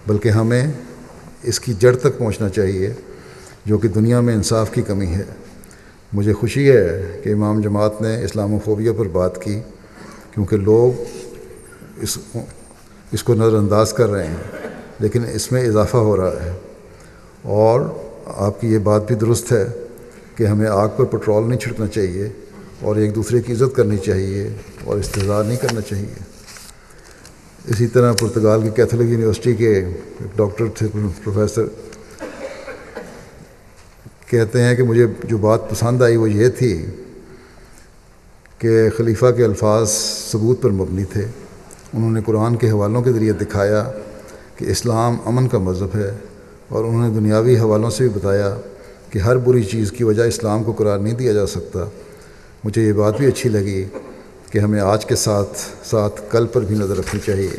بلکہ ہمیں اس کی جڑ تک پہنچنا چاہیے جو کہ دنیا میں انصاف کی کمی ہے۔ مجھے خوشی ہے کہ امام جماعت نے اسلام فوبیا پر بات کی، کیونکہ لوگ اس کو نظر انداز کر رہے ہیں، لیکن اس میں اضافہ ہو رہا ہے۔ اور آپ کی یہ بات بھی درست ہے کہ ہمیں آگ پر پٹرول نہیں چھڑکنا چاہیے اور ایک دوسرے کی عزت کرنی چاہیے اور استحضاء نہیں کرنا چاہیے۔ اسی طرح پرتگال کی کیتھولک یونیورسٹی کے ایک ڈاکٹر تھے، پروفیسر، کہتے ہیں کہ مجھے جو بات پسند آئی وہ یہ تھی کہ خلیفہ کے الفاظ ثبوت پر مبنی تھے۔ انہوں نے قرآن کے حوالوں کے ذریعے دکھایا کہ اسلام امن کا مذہب ہے، اور انہوں نے دنیاوی حوالوں سے بھی بتایا کہ ہر بری چیز کی وجہ اسلام کو قرار نہیں دیا جا سکتا۔ مجھے یہ بات بھی اچھی لگی کہ ہمیں آج کے ساتھ ساتھ کل پر بھی نظر رکھنی چاہیے۔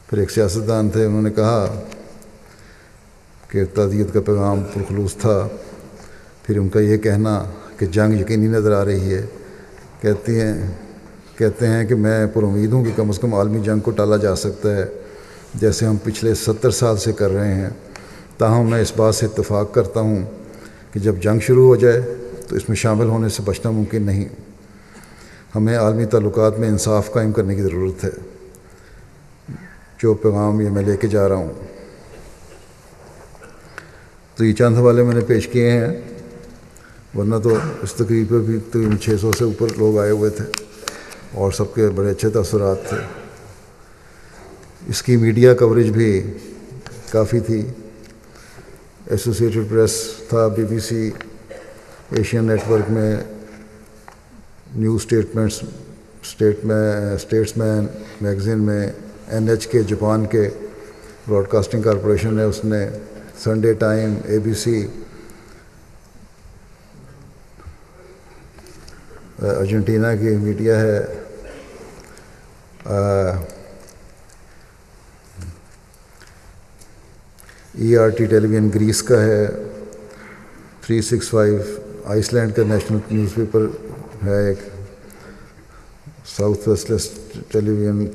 پھر ایک سیاستدان تھے، انہوں نے کہا کہ تعزیت کا پیغام پرخلوص تھا، پھر ان کا یہ کہنا کہ جنگ یقینی نظر آ رہی ہے، کہتے ہیں کہ میں پر امید ہوں کہ کم از کم عالمی جنگ کو ٹالا جا سکتا ہے جیسے ہم پچھلے 70 سال سے کر رہے ہیں۔ تاہم میں اس بات سے اتفاق کرتا ہوں کہ جب جنگ شروع ہو جائے تو اس میں شامل ہونے سے بچنا ممکن نہیں۔ ہمیں عالمی تعلقات میں انصاف قائم کرنے کی ضرورت ہے۔ جو پیغام یہ میں لے کے جا رہا ہوں، تو یہ چند حوالے میں نے پیش کیے ہیں، ورنہ تو اس تقریب پہ بھی تقریباً 600 سے اوپر لوگ آئے ہوئے تھے اور سب کے بڑے اچھے تاثرات تھے۔ اس کی میڈیا کوریج بھی کافی تھی، ایسوسیٹڈ پریس تھا، BBC، ایشین نیٹ ورک میں، نیوز اسٹیٹس مین میگزین میں، NHK جاپان کے براڈ کاسٹنگ کارپوریشن ہے، اس نے، سنڈے ٹائم، ABC، ارجنٹینا کی میڈیا ہے، ERT ٹیلی ویژن گریس کا ہے، 365 آئس لینڈ کا نیشنل نیوز پیپر ہے، ایک ساؤتھ ویسٹلس ٹیلی ویژن،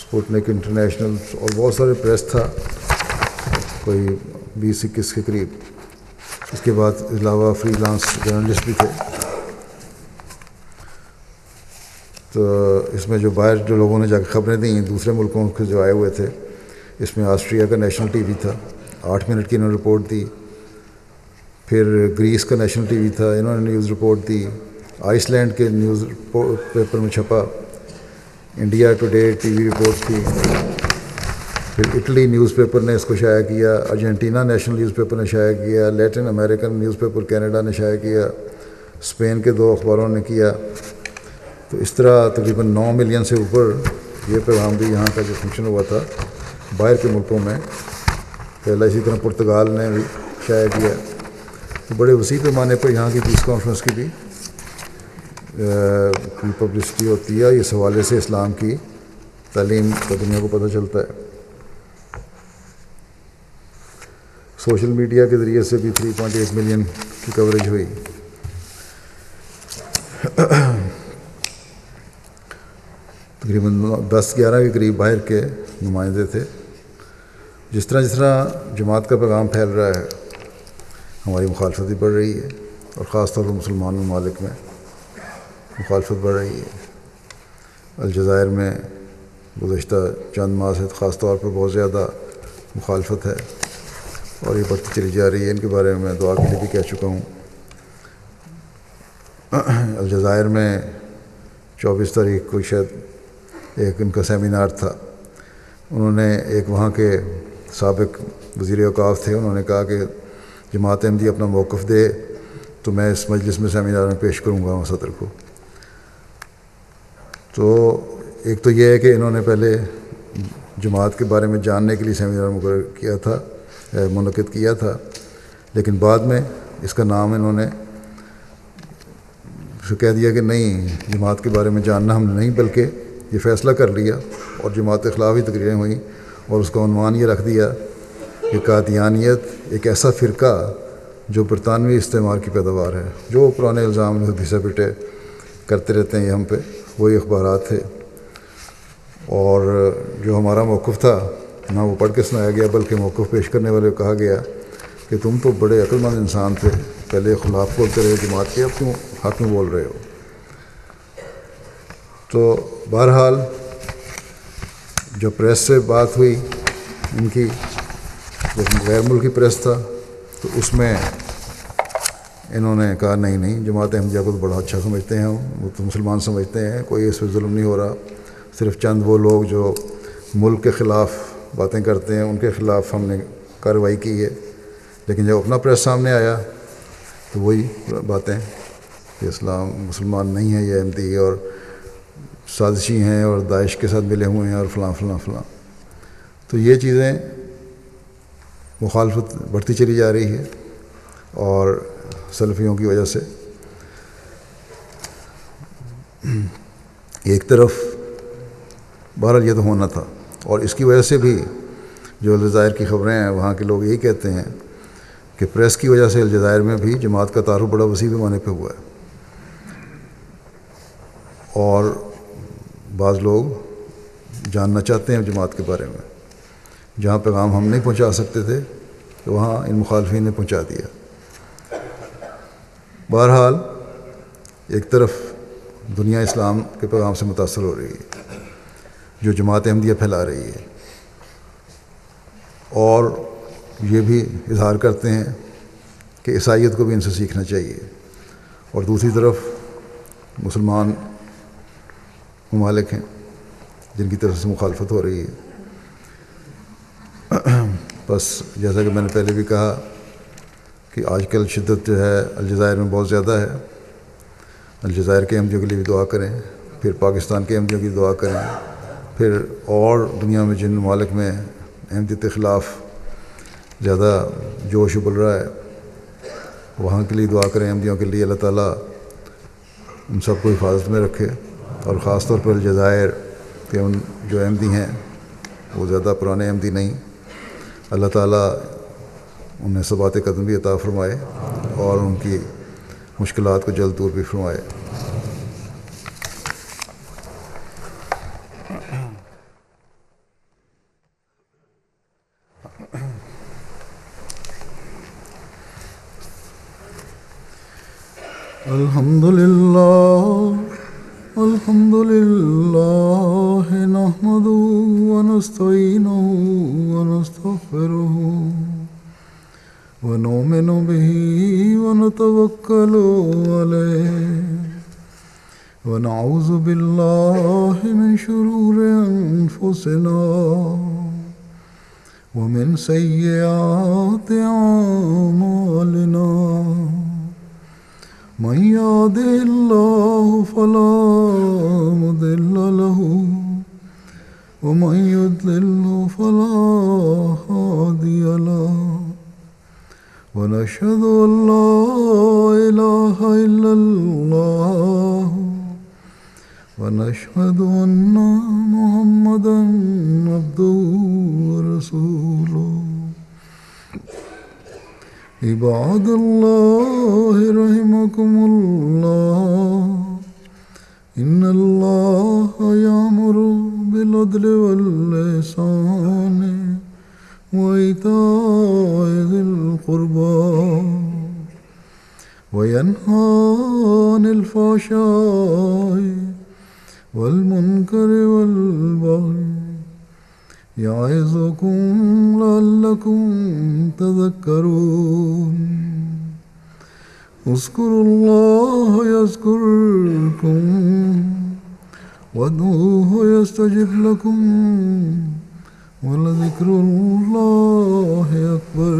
سپوٹنک انٹرنیشنل، اور بہت سارے پریس تھا، کوئی 20-21 کے قریب۔ اس کے بعد علاوہ فری لانس جرنلسٹ بھی تھے۔ تو اس میں جو باہر جو لوگوں نے جا کے خبریں دیں دوسرے ملکوں کے جو آئے ہوئے تھے، اس میں آسٹریا کا نیشنل ٹی وی تھا، 8 منٹ کی انہوں نے رپورٹ دی۔ پھر گریس کا نیشنل ٹی وی تھا، انہوں نے نیوز رپورٹ دی۔ آئس لینڈ کے نیوز پیپر میں چھپا، India today T V report تھی۔ پھر اٹلی نیوز پیپر نے اس کو شائع کیا، ارجنٹینا نیشنل نیوز پیپر نے شائع کیا، Latin American news paper Canada نے شائع کیا، اسپین کے 2 اخباروں نے کیا۔ تو اس طرح تقریباً 9 ملین سے اوپر یہ پیغام بھی یہاں کا جو فنکشن ہوا تھا باہر کے ملکوں میں پھیلا۔ اسی طرح پرتگال نے بھی شائع کیا۔ تو بڑے وسیع پیمانے پر یہاں کی پیس کانفرنس کی بھی کی پبلسٹی ہوتی ہے، اس حوالے سے اسلام کی تعلیم کا دنیا کو پتہ چلتا ہے۔ سوشل میڈیا کے ذریعے سے بھی 3.8 ملین کی کوریج ہوئی۔ تقریباً 10-11 کے قریب باہر کے نمائندے تھے۔ جس طرح جماعت کا پیغام پھیل رہا ہے، ہماری مخالفت بھی بڑھ رہی ہے، اور خاص طور پر مسلمان ممالک میں مخالفت بڑھ رہی ہے۔ الجزائر میں گزشتہ چند ماہ سے خاص طور پر بہت زیادہ مخالفت ہے، اور یہ بڑھتی چلی جا رہی ہے۔ ان کے بارے میں دعا کے لیے بھی کہہ چکا ہوں۔ الجزائر میں 24 تاریخ کو شاید ایک ان کا سیمینار تھا۔ انہوں نے ایک وہاں کے سابق وزیر اوقاف تھے، انہوں نے کہا کہ جماعت احمدیہ اپنا موقف دے تو میں اس مجلس میں سیمینار میں پیش کروں گا صدر کو۔ تو ایک تو یہ ہے کہ انہوں نے پہلے جماعت کے بارے میں جاننے کے لیے سیمینار مقرر کیا تھا، منعقد کیا تھا، لیکن بعد میں اس کا نام انہوں نے کہہ دیا کہ نہیں، جماعت کے بارے میں جاننا ہم نے نہیں، بلکہ یہ فیصلہ کر لیا، اور جماعت کے خلاف ہی تقریریں ہوئیں، اور اس کا عنوان یہ رکھ دیا کہ قادیانیت ایک ایسا فرقہ جو برطانوی استعمار کی پیداوار ہے۔ جو پرانے الزام گھسے پٹے کرتے رہتے ہیں یہ ہم پہ، وہی اخبارات تھے۔ اور جو ہمارا موقف تھا نہ وہ پڑھ کے سنایا گیا، بلکہ موقف پیش کرنے والے کو کہا گیا کہ تم تو بڑے عقل مند انسان تھے، پہلے خلاف بولتے رہے جماعت کے، اب کیوں حق میں بول رہے ہو؟ تو بہرحال جب پریس سے بات ہوئی ان کی، جب غیر ملکی پریس تھا، تو اس میں انہوں نے کہا نہیں، جماعت احمدیہ کو تو بڑا اچھا سمجھتے ہیں، وہ تو مسلمان سمجھتے ہیں، کوئی اس پہ ظلم نہیں ہو رہا، صرف چند وہ لوگ جو ملک کے خلاف باتیں کرتے ہیں ان کے خلاف ہم نے کارروائی کی ہے۔ لیکن جب اپنا پریس سامنے آیا تو وہی باتیں کہ اسلام مسلمان نہیں ہے، یہ احمدی اور سازشی ہیں اور داعش کے ساتھ ملے ہوئے ہیں اور فلاں فلاں فلاں۔ تو یہ چیزیں مخالفت بڑھتی چلی جا رہی ہے، اور سلفیوں کی وجہ سے ایک طرف بہرحال یہ تو ہونا تھا، اور اس کی وجہ سے بھی جو الجزائر کی خبریں ہیں وہاں کے لوگ یہی کہتے ہیں کہ پریس کی وجہ سے الجزائر میں بھی جماعت کا تعارف بڑا وسیع پیمانے پہ ہوا ہے، اور بعض لوگ جاننا چاہتے ہیں جماعت کے بارے میں۔ جہاں پیغام ہم نہیں پہنچا سکتے تھے تو وہاں ان مخالفین نے پہنچا دیا۔ بہرحال ایک طرف دنیا اسلام کے پیغام سے متاثر ہو رہی ہے جو جماعت احمدیہ پھیلا رہی ہے، اور یہ بھی اظہار کرتے ہیں کہ عیسائیت کو بھی ان سے سیکھنا چاہیے، اور دوسری طرف مسلمان ممالک ہیں جن کی طرف سے مخالفت ہو رہی ہے۔ بس جیسا کہ میں نے پہلے بھی کہا کہ آج کل شدت جو ہے الجزائر میں بہت زیادہ ہے۔ الجزائر کے احمدیوں کے لیے بھی دعا کریں، پھر پاکستان کے احمدیوں کی دعا کریں، پھر اور دنیا میں جن ممالک میں احمدیت کے خلاف زیادہ جوش ابل رہا ہے وہاں کے لیے دعا کریں، احمدیوں کے لیے اللہ تعالیٰ ان سب کو حفاظت میں رکھے، اور خاص طور پر الجزائر کے ان جو احمدی ہیں وہ زیادہ پرانے احمدی نہیں، اللہ تعالیٰ انہیں ثبات قدم بھی عطا فرمائے اور ان کی مشکلات کو جلد دور بھی فرمائے۔ الحمد للہ نحمده ونستعینه ونستغفره ونؤمن به ونتوکل علیہ ونعوذ باللہ من شرور انفسنا ومن سیئات اعمالنا من يهده الله فلا مضل له ومن يضلل فلا هادي له ونشهد أن لا إله إلا الله ونشهد أن محمدا عبده ورسوله عباد الله رحمكم الله إن الله يأمر بالعدل والإحسان وإيتاء ذي القربى وينهى عن الفحشاء والمنكر والبغي يعظكم لعلكم تذكرون اذكروا الله يذكركم وادعوه يستجب لكم ولذكر الله أكبر.